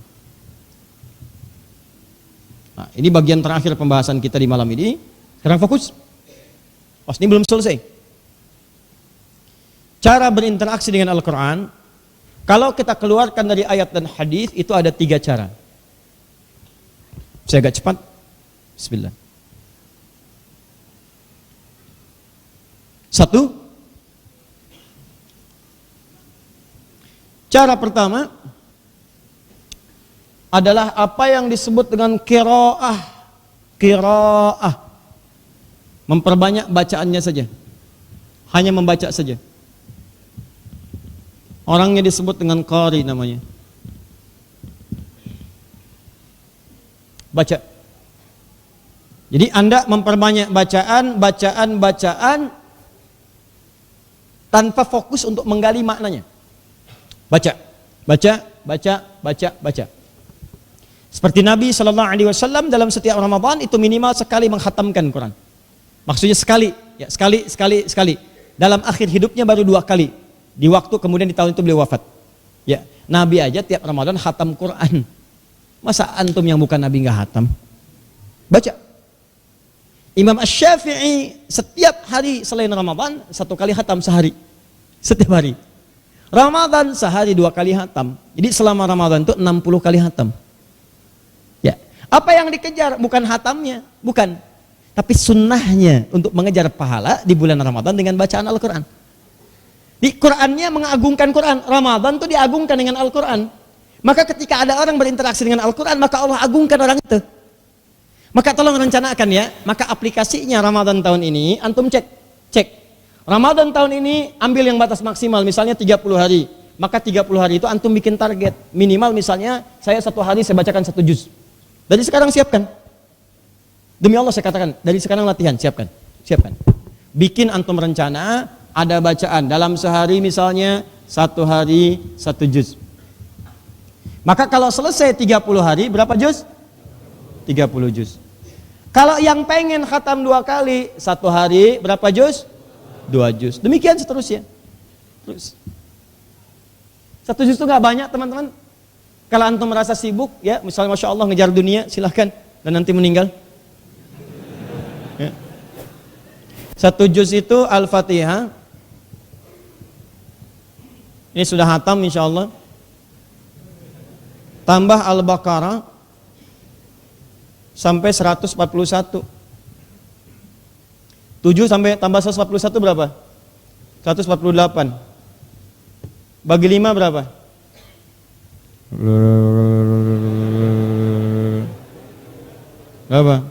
Speaker 2: Nah, ini bagian terakhir pembahasan kita di malam ini. Sekarang fokus. Pas ini belum selesai. Cara berinteraksi dengan Al-Quran, kalau kita keluarkan dari ayat dan hadis itu ada 3 cara. Saya agak cepat. Bismillah. 1. Cara pertama adalah apa yang disebut dengan qiraah. Qiraah. Memperbanyak bacaannya saja. Hanya membaca saja. Orangnya disebut dengan qari namanya. Baca. Jadi Anda memperbanyak bacaan tanpa fokus untuk menggali maknanya. Baca, baca, baca, baca, baca. Seperti Nabi SAW dalam setiap Ramadan itu minimal sekali menghatamkan Quran. Maksudnya sekali, ya sekali. Dalam akhir hidupnya baru 2 kali. Di waktu kemudian di tahun itu beliau wafat. Ya, Nabi aja tiap Ramadan khatam Quran. Masa antum yang bukan Nabi nggak khatam? Baca. Imam Asy-Syafi'i setiap hari selain Ramadan 1 kali khatam sehari. Setiap hari. Ramadan sehari 2 kali khatam. Jadi selama Ramadan itu 60 kali khatam. Ya. Apa yang dikejar? Bukan khatamnya, bukan. Tapi sunnahnya untuk mengejar pahala di bulan Ramadan dengan bacaan Al-Quran. Di Qurannya mengagungkan Quran. Ramadan itu diagungkan dengan Al-Quran. Maka ketika ada orang berinteraksi dengan Al-Quran, maka Allah agungkan orang itu. Maka tolong rencanakan ya. Maka aplikasinya Ramadan tahun ini, antum cek. Ramadan tahun ini ambil yang batas maksimal, misalnya 30 hari. Maka 30 hari itu antum bikin target. Minimal misalnya, saya 1 hari saya bacakan 1 juz. Dari sekarang siapkan. Demi Allah saya katakan, dari sekarang latihan, siapkan. Bikin antum rencana, ada bacaan dalam sehari misalnya 1 hari 1 juz. Maka kalau selesai 30 hari berapa juz? 30 juz. Kalau yang pengen khatam 2 kali 1 hari berapa juz? 2 juz. Demikian seterusnya. Terus 1 juz itu gak banyak teman-teman. Kalau antum merasa sibuk ya, misalnya Masya Allah ngejar dunia, silahkan dan nanti meninggal. 1 juz itu Al-Fatihah. Ini sudah hatam insya Allah. Tambah Al-Baqarah sampai 141. 7 sampai tambah 141 berapa? 148. Bagi 5 berapa? Berapa?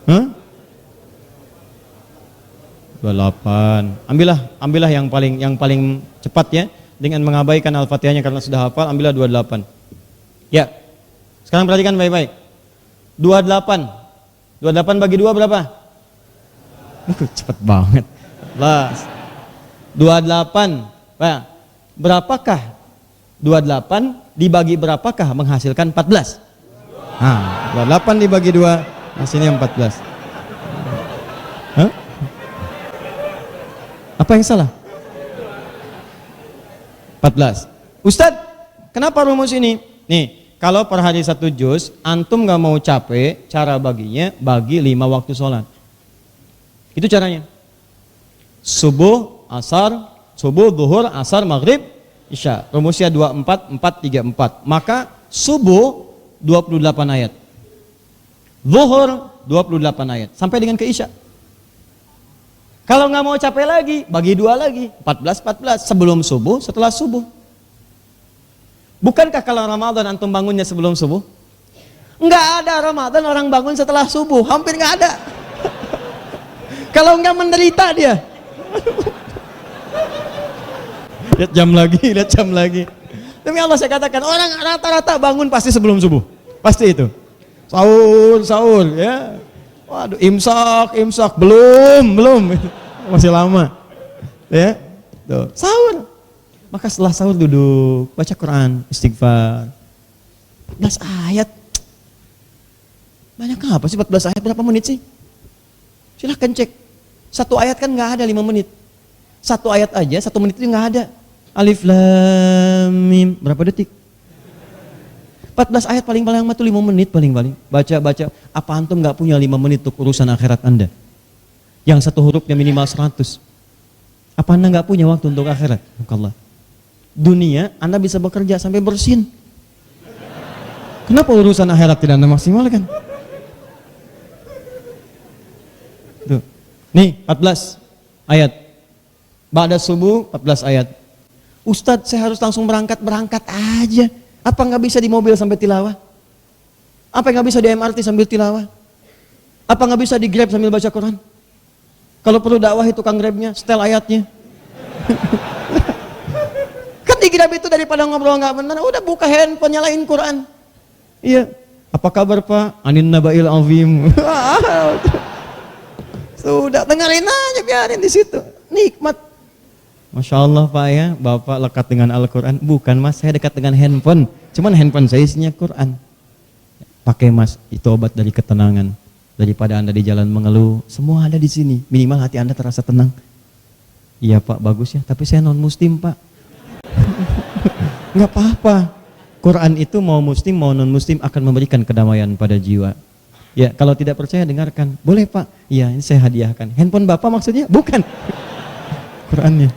Speaker 2: Hah? 28. Ambillah yang paling cepat ya, dengan mengabaikan Al-Fatihahnya karena sudah hafal, ambillah 28. Ya. Sekarang perhatikan baik-baik. 28 bagi 2 berapa? Cepet banget. 28. Nah, berapakah 28 dibagi berapakah menghasilkan 14? Nah, 28 dibagi 2 hasilnya 14. Hah? Apa yang salah? 14. Ustadz, kenapa rumus ini? Nih, kalau per hari 1 juz, antum gak mau capek, cara baginya bagi 5 waktu sholat. Itu caranya. Subuh, zuhur, asar, maghrib, isya. Rumusnya 24, 4, 3, 4. Maka subuh 28 ayat. Zuhur 28 ayat. Sampai dengan ke isya. Kalau nggak mau capek lagi, bagi 2 lagi. 14. Sebelum subuh, setelah subuh. Bukankah kalau Ramadan antum bangunnya sebelum subuh? Nggak ada Ramadan orang bangun setelah subuh. Hampir nggak ada. Kalau nggak menderita dia. Lihat jam lagi. Demi Allah saya katakan, orang rata-rata bangun pasti sebelum subuh. Pasti itu. Sahur ya. Waduh, imsak belum. Masih lama. Ya. Tuh, sahur. Maka setelah sahur duduk, baca Quran, istighfar. 14 ayat. Banyak apa sih 14 ayat? Berapa menit sih? Silahkan cek. 1 ayat kan nggak ada 5 menit. 1 ayat aja 1 menit itu nggak ada. Alif lam mim berapa detik? 14 ayat paling lama tuh 5 menit paling. Baca. Apa antum nggak punya 5 menit untuk urusan akhirat Anda? Yang 1 hurufnya minimal 100. Apa Anda nggak punya waktu untuk akhirat? Allah. Dunia Anda bisa bekerja sampai bersin. Kenapa urusan akhirat tidak Anda maksimalkan? Tuh. Nih 14 ayat. Ba'da subuh 14 ayat. Ustadz saya harus langsung berangkat aja. Apa nggak bisa di mobil sambil tilawah? Apa nggak bisa di MRT sambil tilawah? Apa nggak bisa di Grab sambil baca Quran? Kalau perlu dakwah itu tukang Grabnya, setel ayatnya. Kan di Grab itu daripada ngobrol nggak benar, udah buka handphone nyalain Quran. Iya. Apa kabar Pak? Anin nabail azim. Sudah, dengerin aja, biarin di situ. Nikmat. Masya Allah Pak ya, Bapak lekat dengan Al-Quran. Bukan Mas, saya dekat dengan handphone. Cuman handphone saya isinya Quran. Pakai Mas, itu obat dari ketenangan. Daripada Anda di jalan mengeluh, semua ada di sini. Minimal hati Anda terasa tenang. Iya Pak, bagus ya, tapi saya non muslim Pak. Nggak apa-apa. Quran itu mau muslim mau non muslim akan memberikan kedamaian pada jiwa. Ya, kalau tidak percaya dengarkan. Boleh Pak? Iya, ini saya hadiahkan. Handphone Bapak maksudnya? Bukan. Qurannya.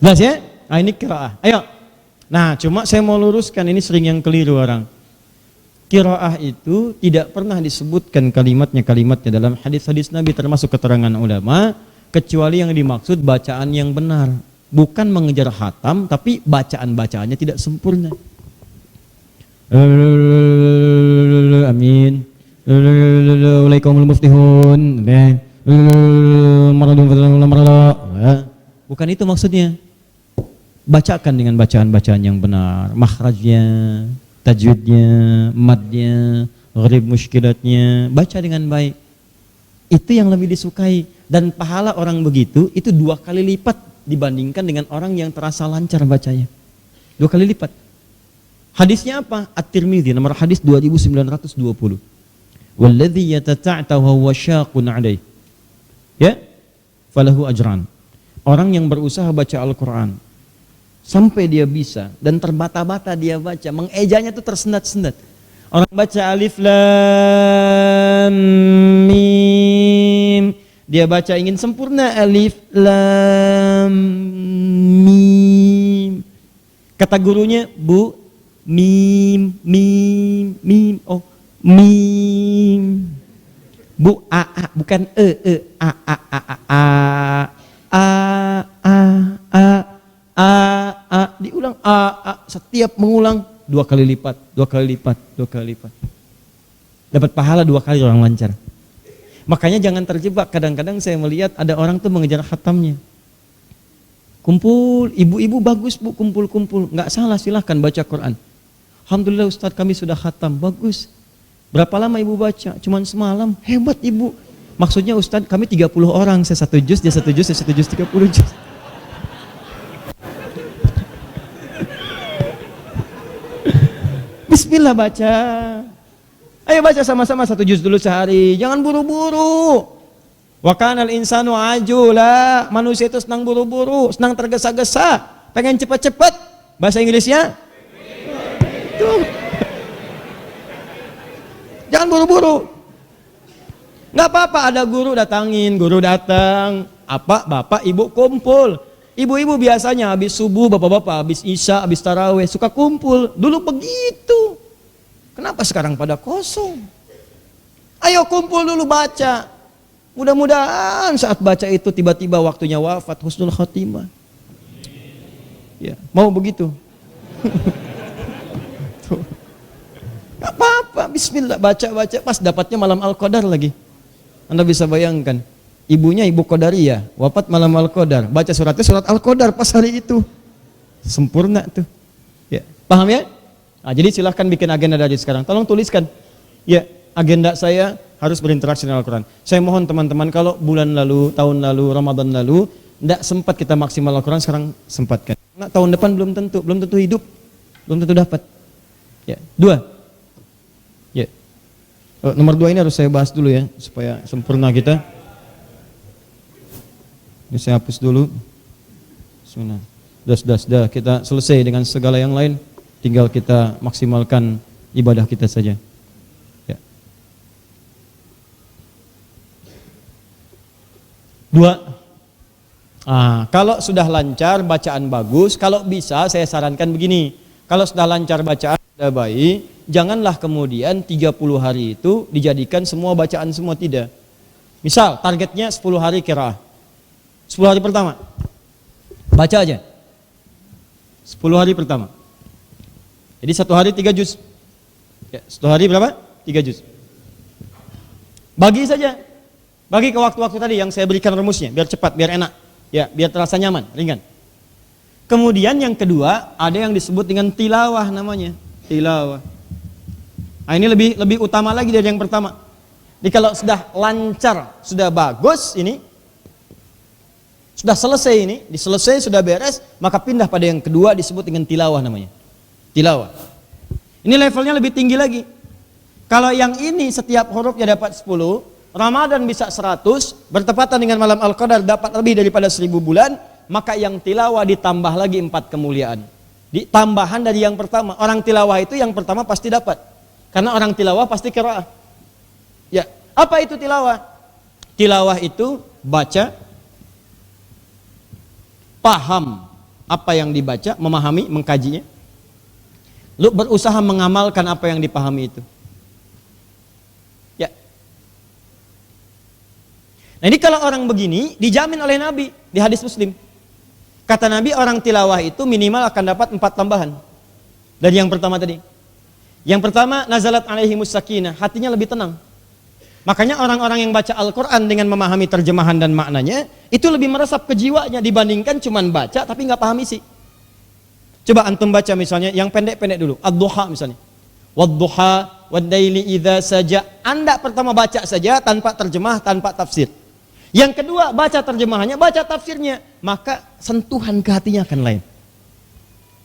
Speaker 2: Jelas ya? Nah, ini qiraah. Ayo. Nah, cuma saya mau luruskan, ini sering yang keliru orang. Qiraah itu tidak pernah disebutkan kalimatnya dalam hadis-hadis Nabi, termasuk keterangan ulama, kecuali yang dimaksud bacaan yang benar. Bukan mengejar khatam, tapi bacaan-bacaannya tidak sempurna. Amin. Waalaikumsalam muftihun. Bukan itu maksudnya. Bacakan dengan bacaan-bacaan yang benar, makhrajnya, tajwidnya, madnya, gharib muskilatnya, baca dengan baik. Itu yang lebih disukai, dan pahala orang begitu itu 2 kali lipat dibandingkan dengan orang yang terasa lancar bacanya. 2 kali lipat. Hadisnya apa? At-Tirmidzi nomor hadis 2920. Walladzi yatata'ta wa huwa syaqun 'alaihi. Ya? Falahu ajran. Orang yang berusaha baca Al-Qur'an sampai dia bisa dan terbata-bata dia baca, mengejanya tuh tersendat-sendat. Orang baca alif lam mim, dia baca ingin sempurna alif lam mim. Kata gurunya, Bu, mim mim mim, oh mim. Bu, a bukan a diulang setiap mengulang 2 kali lipat, 2 kali lipat, 2 kali lipat. Dapat pahala 2 kali orang lancar. Makanya jangan terjebak. Kadang-kadang saya melihat ada orang tuh mengejar khatamnya. Kumpul, ibu-ibu bagus Bu, kumpul-kumpul. Nggak salah, silahkan baca Quran. Alhamdulillah Ustadz kami sudah khatam, bagus. Berapa lama ibu baca? Cuman semalam, hebat ibu. Maksudnya Ustadz kami 30 orang, saya 1 juz, dia 1 juz, saya 1 juz, 30 juz. Bismillah baca. Ayo baca sama-sama 1 juz dulu sehari. Jangan buru-buru. Wa kanal insanu ajula. Manusia itu senang buru-buru, senang tergesa-gesa, pengen cepat-cepat. Bahasa Inggrisnya? Tuh. Jangan buru-buru. Nggak apa-apa ada guru datangin, guru datang. Apa? Bapak, ibu kumpul. Ibu-ibu biasanya habis subuh, bapak-bapak habis isya, habis taraweh suka kumpul. Dulu begitu. Kenapa sekarang pada kosong? Ayo kumpul dulu baca. Mudah-mudahan saat baca itu tiba-tiba waktunya wafat, husnul khatimah. Ya, mau begitu? Gak apa-apa, bismillah baca-baca. Pas dapatnya malam Al-Qadar lagi. Anda bisa bayangkan. Ibunya ibu Qadariyah, wafat malam Al-Qadar, baca suratnya surat Al-Qadar pas hari itu. Sempurna tuh. Ya, paham ya? Nah, jadi silahkan bikin agenda dari sekarang. Tolong tuliskan. Ya, agenda saya harus berinteraksi dengan Al-Quran. Saya mohon teman-teman kalau bulan lalu, tahun lalu, Ramadan lalu tidak sempat kita maksimal Al-Quran, sekarang sempatkan. Nah, tahun depan belum tentu hidup, belum tentu dapat. Ya, 2. Ya. Nomor 2 ini harus saya bahas dulu ya supaya sempurna kita. Ini saya hapus dulu. Bismillah. Dah kita selesai dengan segala yang lain. Tinggal kita maksimalkan ibadah kita saja. Ya. 2. Kalau sudah lancar bacaan bagus, kalau bisa saya sarankan begini. Kalau sudah lancar bacaan sudah baik, janganlah kemudian 30 hari itu dijadikan semua bacaan semua, tidak. Misal targetnya 10 hari qiraah. 10 hari pertama baca aja 10 hari pertama. Jadi 1 hari 3 juz ya, 1 hari berapa? 3 juz. Bagi saja, bagi ke waktu-waktu tadi yang saya berikan rumusnya, biar cepat, biar enak ya, biar terasa nyaman, ringan. Kemudian yang kedua ada yang disebut dengan tilawah, namanya tilawah. Nah, ini lebih utama lagi dari yang pertama. Jadi kalau sudah lancar, sudah bagus ini, sudah selesai ini, diselesai sudah beres, maka pindah pada yang kedua disebut dengan tilawah namanya. Tilawah. Ini levelnya lebih tinggi lagi. Kalau yang ini setiap hurufnya dapat 10, Ramadan bisa 100, bertepatan dengan malam Al-Qadar dapat lebih daripada 1000 bulan, maka yang tilawah ditambah lagi 4 kemuliaan. Tambahan dari yang pertama. Orang tilawah itu yang pertama pasti dapat. Karena orang tilawah pasti qiraah. Ya, apa itu tilawah? Tilawah itu baca, paham apa yang dibaca, memahami, mengkajinya. Lu berusaha mengamalkan apa yang dipahami itu. Ya. Nah, ini kalau orang begini dijamin oleh Nabi di hadis Muslim. Kata Nabi, orang tilawah itu minimal akan dapat 4 tambahan dari yang pertama tadi. Yang pertama, nazalat alaihimus sakinah, hatinya lebih tenang. Makanya orang-orang yang baca Al-Quran dengan memahami terjemahan dan maknanya, itu lebih meresap ke jiwanya dibandingkan cuman baca tapi nggak paham isi. Coba antum baca misalnya yang pendek-pendek dulu, Ad-Duha misalnya. Wad-duha wad-daili idza saja. Anda pertama baca saja tanpa terjemah, tanpa tafsir. Yang kedua, baca terjemahannya, baca tafsirnya, maka sentuhan ke hatinya akan lain.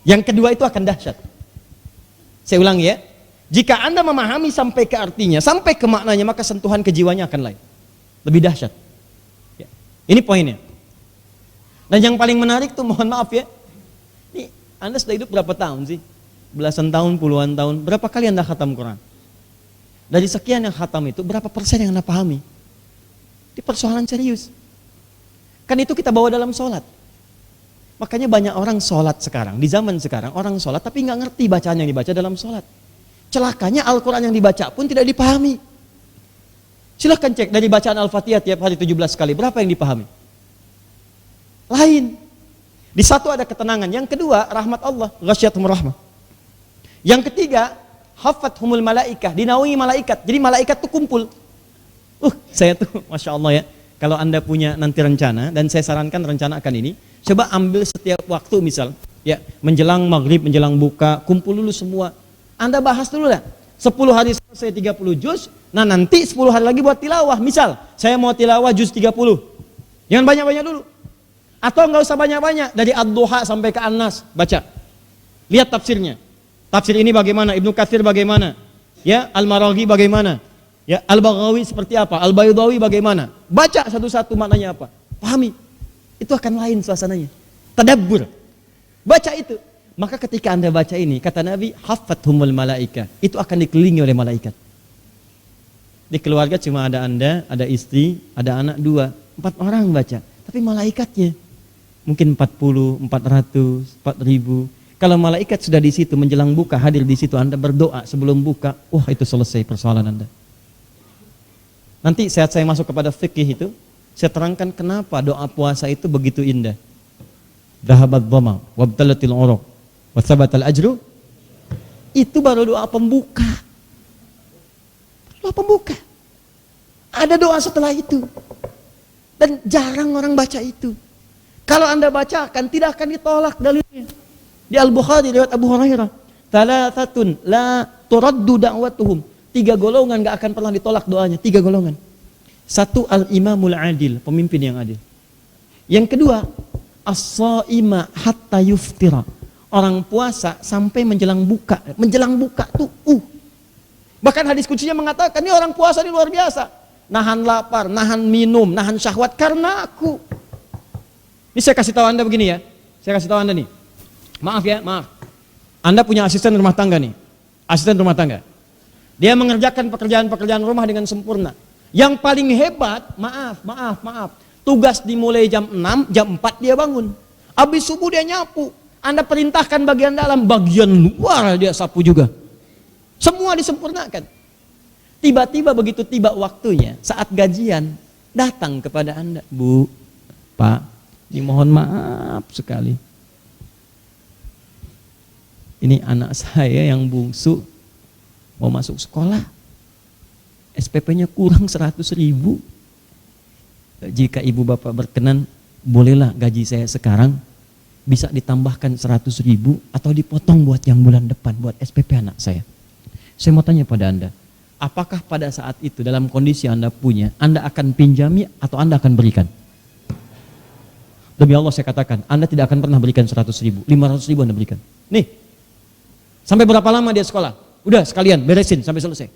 Speaker 2: Yang kedua itu akan dahsyat. Saya ulang ya, jika Anda memahami sampai ke artinya, sampai ke maknanya, maka sentuhan ke jiwanya akan lain. Lebih dahsyat. Ya. Ini poinnya. Dan yang paling menarik tuh, mohon maaf ya, ini Anda sudah hidup berapa tahun sih? Belasan tahun, puluhan tahun, berapa kali Anda khatam Quran? Dari sekian yang khatam itu, berapa persen yang Anda pahami? Ini persoalan serius. Kan itu kita bawa dalam sholat. Makanya banyak orang sholat sekarang, di zaman sekarang orang sholat tapi nggak ngerti bacaan yang dibaca dalam sholat. Celakanya Al-Quran yang dibaca pun tidak dipahami. Silahkan cek dari bacaan Al-Fatihah tiap hari 17 kali, berapa yang dipahami? Lain. Di satu ada ketenangan, yang kedua rahmat Allah, ghasyiyatuhumur rahmah. Yang ketiga, hafathumul malaikah, dinaungi malaikat. Jadi malaikat tuh kumpul. Saya tuh Masya Allah ya, kalau Anda punya nanti rencana, dan saya sarankan rencanakan ini, coba ambil setiap waktu misal, ya menjelang maghrib, menjelang buka, kumpul dulu semua. Anda bahas dulu lah. 10 hari selesai 30 juz, nah nanti 10 hari lagi buat tilawah. Misal, saya mau tilawah juz 30. Jangan banyak-banyak dulu. Atau nggak usah banyak-banyak, dari Ad-Duha sampai ke An-Nas, baca. Lihat tafsirnya. Tafsir ini bagaimana, Ibnu Katsir bagaimana, ya Al-Maraghi bagaimana, ya Al-Baghawi seperti apa, Al-Baydawi bagaimana. Baca satu-satu maknanya apa. Pahami. Itu akan lain suasananya. Tadabbur. Baca itu. Maka ketika Anda baca ini, kata Nabi, hafathumul malaika. Itu akan dikelilingi oleh malaikat. Di keluarga cuma ada Anda, ada istri, ada anak 2, 4 orang baca. Tapi malaikatnya mungkin 40, 400, 4000. Kalau malaikat sudah di situ menjelang buka, hadir di situ, Anda berdoa sebelum buka, wah itu selesai persoalan Anda. Nanti saat saya masuk kepada fikih itu, saya terangkan kenapa doa puasa itu begitu indah. Dhahabat dhama wabtalatil uruq wa thabatal ajru. Itu baru doa pembuka. Doa pembuka. Ada doa setelah itu. Dan jarang orang baca itu. Kalau Anda bacakan tidak akan ditolak dalilnya. Di Al-Bukhari riwayat Abu Hurairah, "Thalathatun la turaddu da'watuhum." 3 golongan gak akan pernah ditolak doanya, 3 golongan. 1, al-imamul adil, pemimpin yang adil. Yang kedua, as-shaima hatta yuftira, orang puasa sampai menjelang buka. Menjelang buka tuh, bahkan hadis kuncinya mengatakan, ini orang puasa ini luar biasa. Nahan lapar, nahan minum, nahan syahwat karena aku. Ini saya kasih tahu Anda begini ya. Saya kasih tahu Anda nih. Maaf ya, maaf. Anda punya asisten rumah tangga nih. Asisten rumah tangga. Dia mengerjakan pekerjaan-pekerjaan rumah dengan sempurna. Yang paling hebat, maaf. Tugas dimulai jam 6, jam 4 dia bangun. Habis subuh dia nyapu. Anda perintahkan bagian dalam, bagian luar dia sapu juga. Semua disempurnakan. Tiba-tiba begitu tiba waktunya, saat gajian, datang kepada Anda. Bu, Pak, dimohon maaf sekali. Ini anak saya yang bungsu mau masuk sekolah. SPP-nya kurang 100.000. Jika ibu bapak berkenan, bolehlah gaji saya sekarang bisa ditambahkan 100.000 atau dipotong buat yang bulan depan buat SPP anak saya. Saya mau tanya pada Anda, apakah pada saat itu dalam kondisi Anda punya, Anda akan pinjami atau Anda akan berikan? Demi Allah saya katakan, Anda tidak akan pernah berikan 100.000, 500.000 Anda berikan. Nih, sampai berapa lama dia sekolah? Udah sekalian, beresin sampai selesai.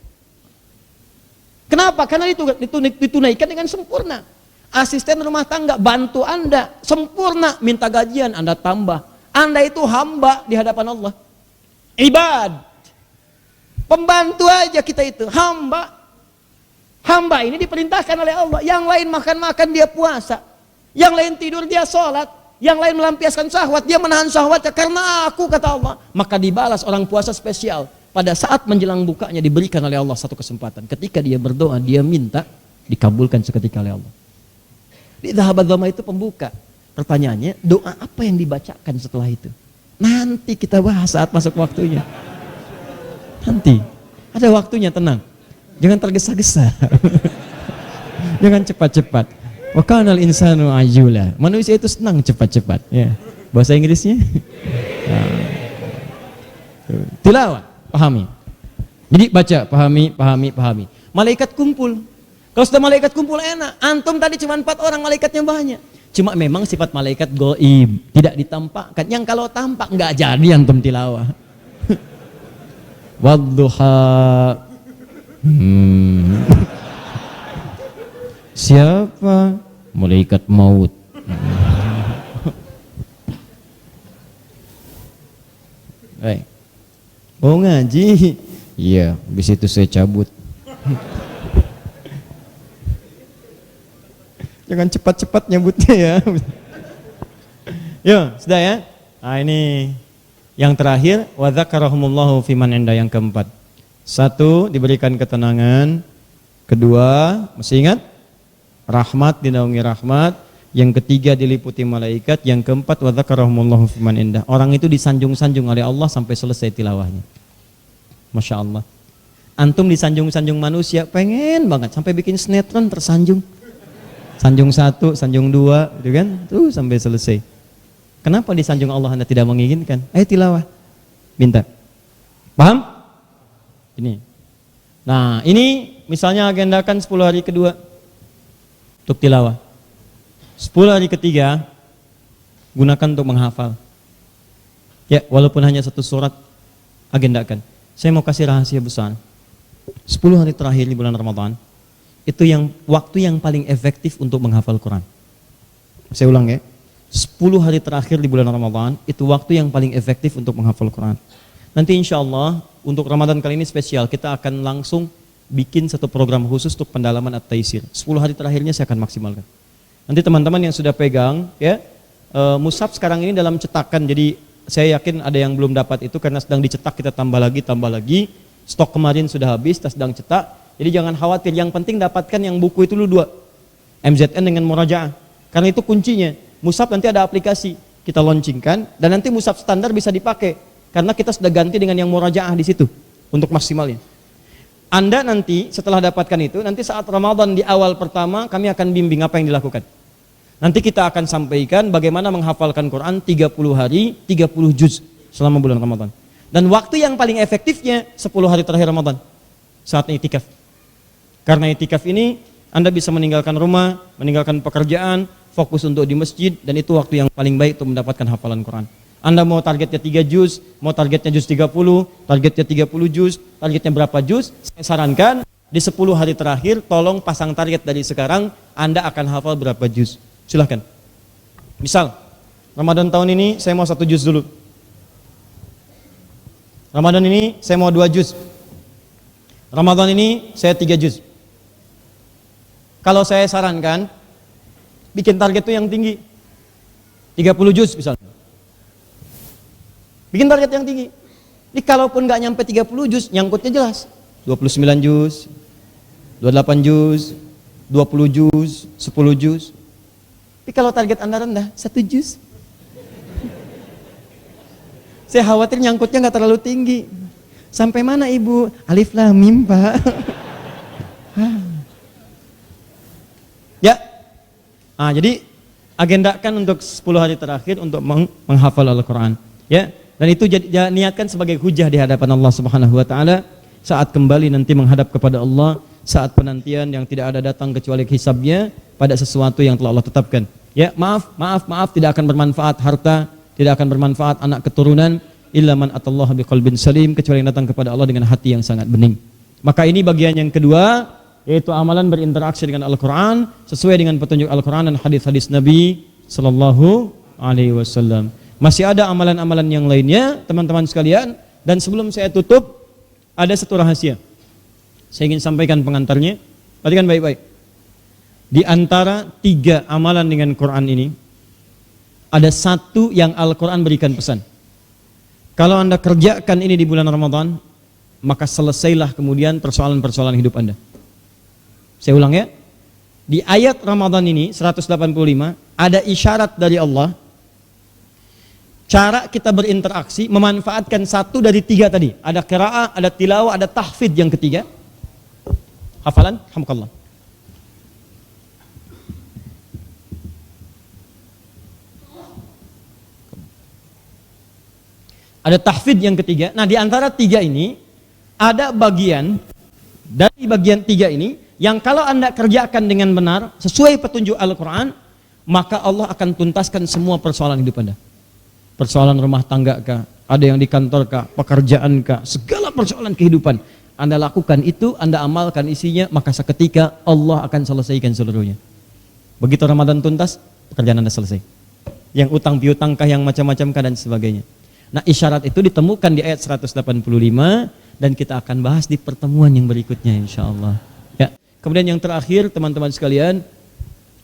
Speaker 2: Kenapa? Karena itu ditunaikan dengan sempurna. Asisten rumah tangga bantu Anda, sempurna, minta gajian, Anda tambah. Anda itu hamba di hadapan Allah. Ibad. Pembantu aja kita itu, hamba. Hamba ini diperintahkan oleh Allah. Yang lain makan-makan, dia puasa. Yang lain tidur, dia sholat. Yang lain melampiaskan syahwat, dia menahan syahwatnya karena aku, kata Allah. Maka dibalas orang puasa spesial. Pada saat menjelang bukanya diberikan oleh Allah satu kesempatan. Ketika dia berdoa, dia minta, dikabulkan seketika oleh Allah. Di Dhahabat Dhama itu pembuka. Pertanyaannya, doa apa yang dibacakan setelah itu? Nanti kita bahas saat masuk waktunya. Nanti. Ada waktunya, tenang. Jangan tergesa-gesa. Jangan cepat-cepat. Wa kanal insanu ajula. Manusia itu senang cepat-cepat. Ya. Bahasa Inggrisnya? Tilawah, pahami. Jadi baca, pahami. Malaikat kumpul. Kalau sudah malaikat kumpul enak. Antum tadi cuma 4 orang, malaikatnya banyak. Cuma memang sifat malaikat goib, tidak ditampakkan. Yang kalau tampak nggak jadi antum tilawah. Wadduha. Siapa? Malaikat maut. Oh ngaji? Iya, habis itu saya cabut. Jangan cepat-cepat nyebutnya ya. Yo, sudah ya. Nah ini yang terakhir, wa dzakarahumullahu fiman inda, yang keempat. 1, diberikan ketenangan. 2, masih ingat? Rahmat, dinaungi rahmat. Yang 3, diliputi malaikat. Yang keempat, wa dzakarahumullahu fiman inda. Orang itu disanjung-sanjung oleh Allah sampai selesai tilawahnya. Masya Allah. Antum disanjung-sanjung manusia, pengen banget sampai bikin sinetron tersanjung. Sanjung 1, sanjung 2, gitu kan? Tuh sampai selesai. Kenapa disanjung Allah Anda tidak menginginkan? Ayo tilawah. Minta. Paham? Ini. Nah, ini misalnya agendakan 10 hari kedua untuk tilawah. 10 hari ketiga gunakan untuk menghafal. Ya, walaupun hanya 1 surat, agendakan. Saya mau kasih rahasia besar. 10 hari terakhir di bulan Ramadan itu yang waktu yang paling efektif untuk menghafal Quran. Saya ulang ya. 10 hari terakhir di bulan Ramadan itu waktu yang paling efektif untuk menghafal Quran. Nanti insya Allah untuk Ramadan kali ini spesial, kita akan langsung bikin satu program khusus untuk pendalaman At-Taisir. 10 hari terakhirnya saya akan maksimalkan. Nanti teman-teman yang sudah pegang ya, mushaf sekarang ini dalam cetakan, jadi saya yakin ada yang belum dapat itu karena sedang dicetak, kita tambah lagi. Stok kemarin sudah habis, kita sedang cetak. Jadi jangan khawatir, yang penting dapatkan yang buku itu dulu 2. MZN dengan Murajaah. Karena itu kuncinya. Mushaf nanti ada aplikasi, kita launchingkan dan nanti mushaf standar bisa dipakai. Karena kita sudah ganti dengan yang Murajaah di situ untuk maksimalnya. Anda nanti setelah dapatkan itu, nanti saat Ramadan di awal pertama kami akan bimbing apa yang dilakukan. Nanti kita akan sampaikan bagaimana menghafalkan Quran 30 hari, 30 juz selama bulan Ramadan. Dan waktu yang paling efektifnya 10 hari terakhir Ramadan. Saatnya itikaf. Karena itikaf ini Anda bisa meninggalkan rumah, meninggalkan pekerjaan, fokus untuk di masjid, dan itu waktu yang paling baik untuk mendapatkan hafalan Quran. Anda mau targetnya 3 juz, mau targetnya juz 30, targetnya 30 juz, targetnya berapa juz? Saya sarankan di 10 hari terakhir tolong pasang target dari sekarang, Anda akan hafal berapa juz. Silahkan. Misal Ramadan tahun ini saya mau 1 juz dulu. Ramadan ini saya mau 2 juz. Ramadan ini saya 3 juz. Kalau saya sarankan bikin target itu yang tinggi, 30 juz misalnya. Bikin target yang tinggi. Ini kalaupun nggak nyampe 30 juz, nyangkutnya jelas. 29 juz, 28 juz, 20 juz, 10 juz. Tapi kalau target Anda rendah, 1 juz. Saya khawatir nyangkutnya nggak terlalu tinggi. Sampai mana Ibu? Alif Lam Mim, Pak. Ya. Nah, jadi agendakan untuk 10 hari terakhir untuk menghafal Al-Quran. Ya. Dan itu niatkan sebagai hujah di hadapan Allah Subhanahu wa taala. saat kembali nanti menghadap kepada Allah, saat penantian yang tidak ada datang kecuali hisabnya pada sesuatu yang telah Allah tetapkan. Ya, maaf tidak akan bermanfaat harta, tidak akan bermanfaat anak keturunan illa man atallaha biqalbin salim, kecuali yang datang kepada Allah dengan hati yang sangat bening. Maka ini bagian yang kedua, yaitu amalan berinteraksi dengan Al-Qur'an sesuai dengan petunjuk Al-Qur'an dan hadis-hadis Nabi sallallahu alaihi wasallam. Masih ada amalan-amalan yang lainnya, teman-teman sekalian, dan sebelum saya tutup ada satu rahasia. Saya ingin sampaikan pengantarnya. Perhatikan baik-baik. Di antara 3 amalan dengan Quran ini, ada satu yang Al-Quran berikan pesan. Kalau Anda kerjakan ini di bulan Ramadan, maka selesailah kemudian persoalan-persoalan hidup Anda. Saya ulang ya. Di ayat Ramadan ini 185 ada isyarat dari Allah. Cara kita berinteraksi memanfaatkan satu dari 3 tadi. Ada qiraah, ada tilawah, ada tahfidz yang ketiga. Hafalan? Alhamdulillah. Ada tahfidz yang ketiga. Nah, di antara 3 ini ada bagian dari bagian 3 ini yang kalau Anda kerjakan dengan benar sesuai petunjuk Al-Qur'an, maka Allah akan tuntaskan semua persoalan hidup Anda. Persoalan rumah tangga kah, ada yang di kantor kah, pekerjaan kah, segala persoalan kehidupan Anda lakukan itu, Anda amalkan isinya, maka seketika Allah akan selesaikan seluruhnya. Begitu Ramadan tuntas, pekerjaan Anda selesai. Yang utang piutang kah, yang macam-macam kah, dan sebagainya. Nah, isyarat itu ditemukan di ayat 185 dan kita akan bahas di pertemuan yang berikutnya insyaallah. Ya. Kemudian yang terakhir, teman-teman sekalian,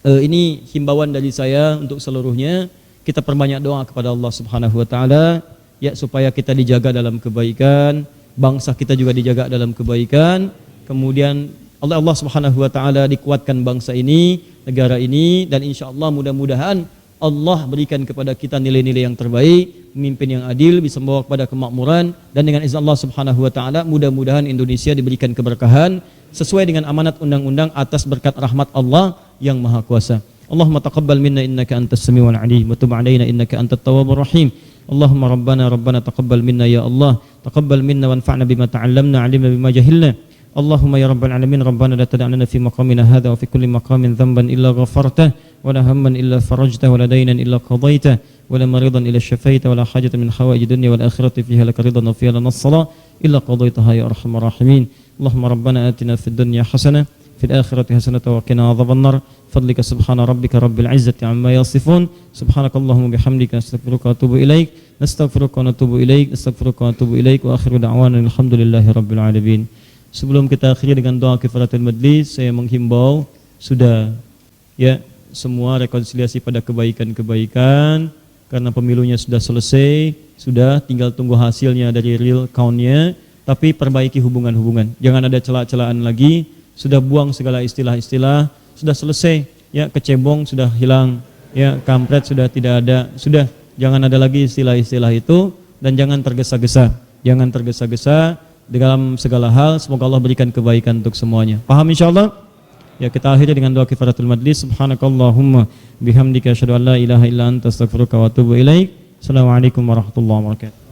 Speaker 2: ini himbauan dari saya untuk seluruhnya, kita perbanyak doa kepada Allah Subhanahu wa taala ya, supaya kita dijaga dalam kebaikan, bangsa kita juga dijaga dalam kebaikan. Kemudian Allah Subhanahu wa taala dikuatkan bangsa ini, negara ini, dan insyaallah mudah-mudahan Allah berikan kepada kita nilai-nilai yang terbaik, pemimpin yang adil, bisa membawa kepada kemakmuran, dan dengan izin Allah Subhanahu wa taala mudah-mudahan Indonesia diberikan keberkahan sesuai dengan amanat undang-undang atas berkat rahmat Allah yang Maha Kuasa. Allahumma taqabbal minna innaka antas samiul alim wa tub alaina innaka antat tawwabur rahim. Allahumma rabbana taqabbal minna ya Allah, taqabbal minna wanfa'na bima ta'allamna 'allimna bima jahilna. Allahumma ya rabbal alamin, rabbana la tad'a lana fi maqamina hadha wa fi kulli maqamin dhanban illa ghafartah wa la hamman illa farajtah wa la daynan illa qadaitah wa la maridan illa shafaitah wa la hajatan min hawaij dunya wal akhirati fiha laka ridan wa fiha lana as-salah illa qadaitaha ya arhamar rahimin. Allahumma rabbana atina fid dunya hasanah fil akhirati hasanah wa qina adhaban nar. Fadlika subhana rabbika rabbil izzati amma yasifun. Subhanakallahumma bihamdika astaghfiruka wa atubu ilaik. Nastaghfiruka wa natubu ilaik. Nastaghfiruka wa atubu ilaik. Wa akhiru da'wana alhamdulillahi rabbil alamin. Sebelum kita akhiri dengan doa kifaratul majlis, saya menghimbau sudah ya semua rekonsiliasi pada kebaikan-kebaikan karena pemilunya sudah selesai, sudah tinggal tunggu hasilnya dari real count-nya, tapi perbaiki hubungan-hubungan. Jangan ada celah-celahan lagi, sudah buang segala istilah-istilah, sudah selesai, ya kecebong sudah hilang, ya kampret sudah tidak ada, sudah jangan ada lagi istilah-istilah itu dan jangan tergesa-gesa. Jangan tergesa-gesa dalam segala hal. Semoga Allah berikan kebaikan untuk semuanya. Paham insyaallah? Ya, kita akhiri dengan doa kifaratul majlis. Subhanakallahumma bihamdika asyhadu an la ilaha illa anta astaghfiruka wa atubu ilaik. Assalamualaikum warahmatullahi wabarakatuh.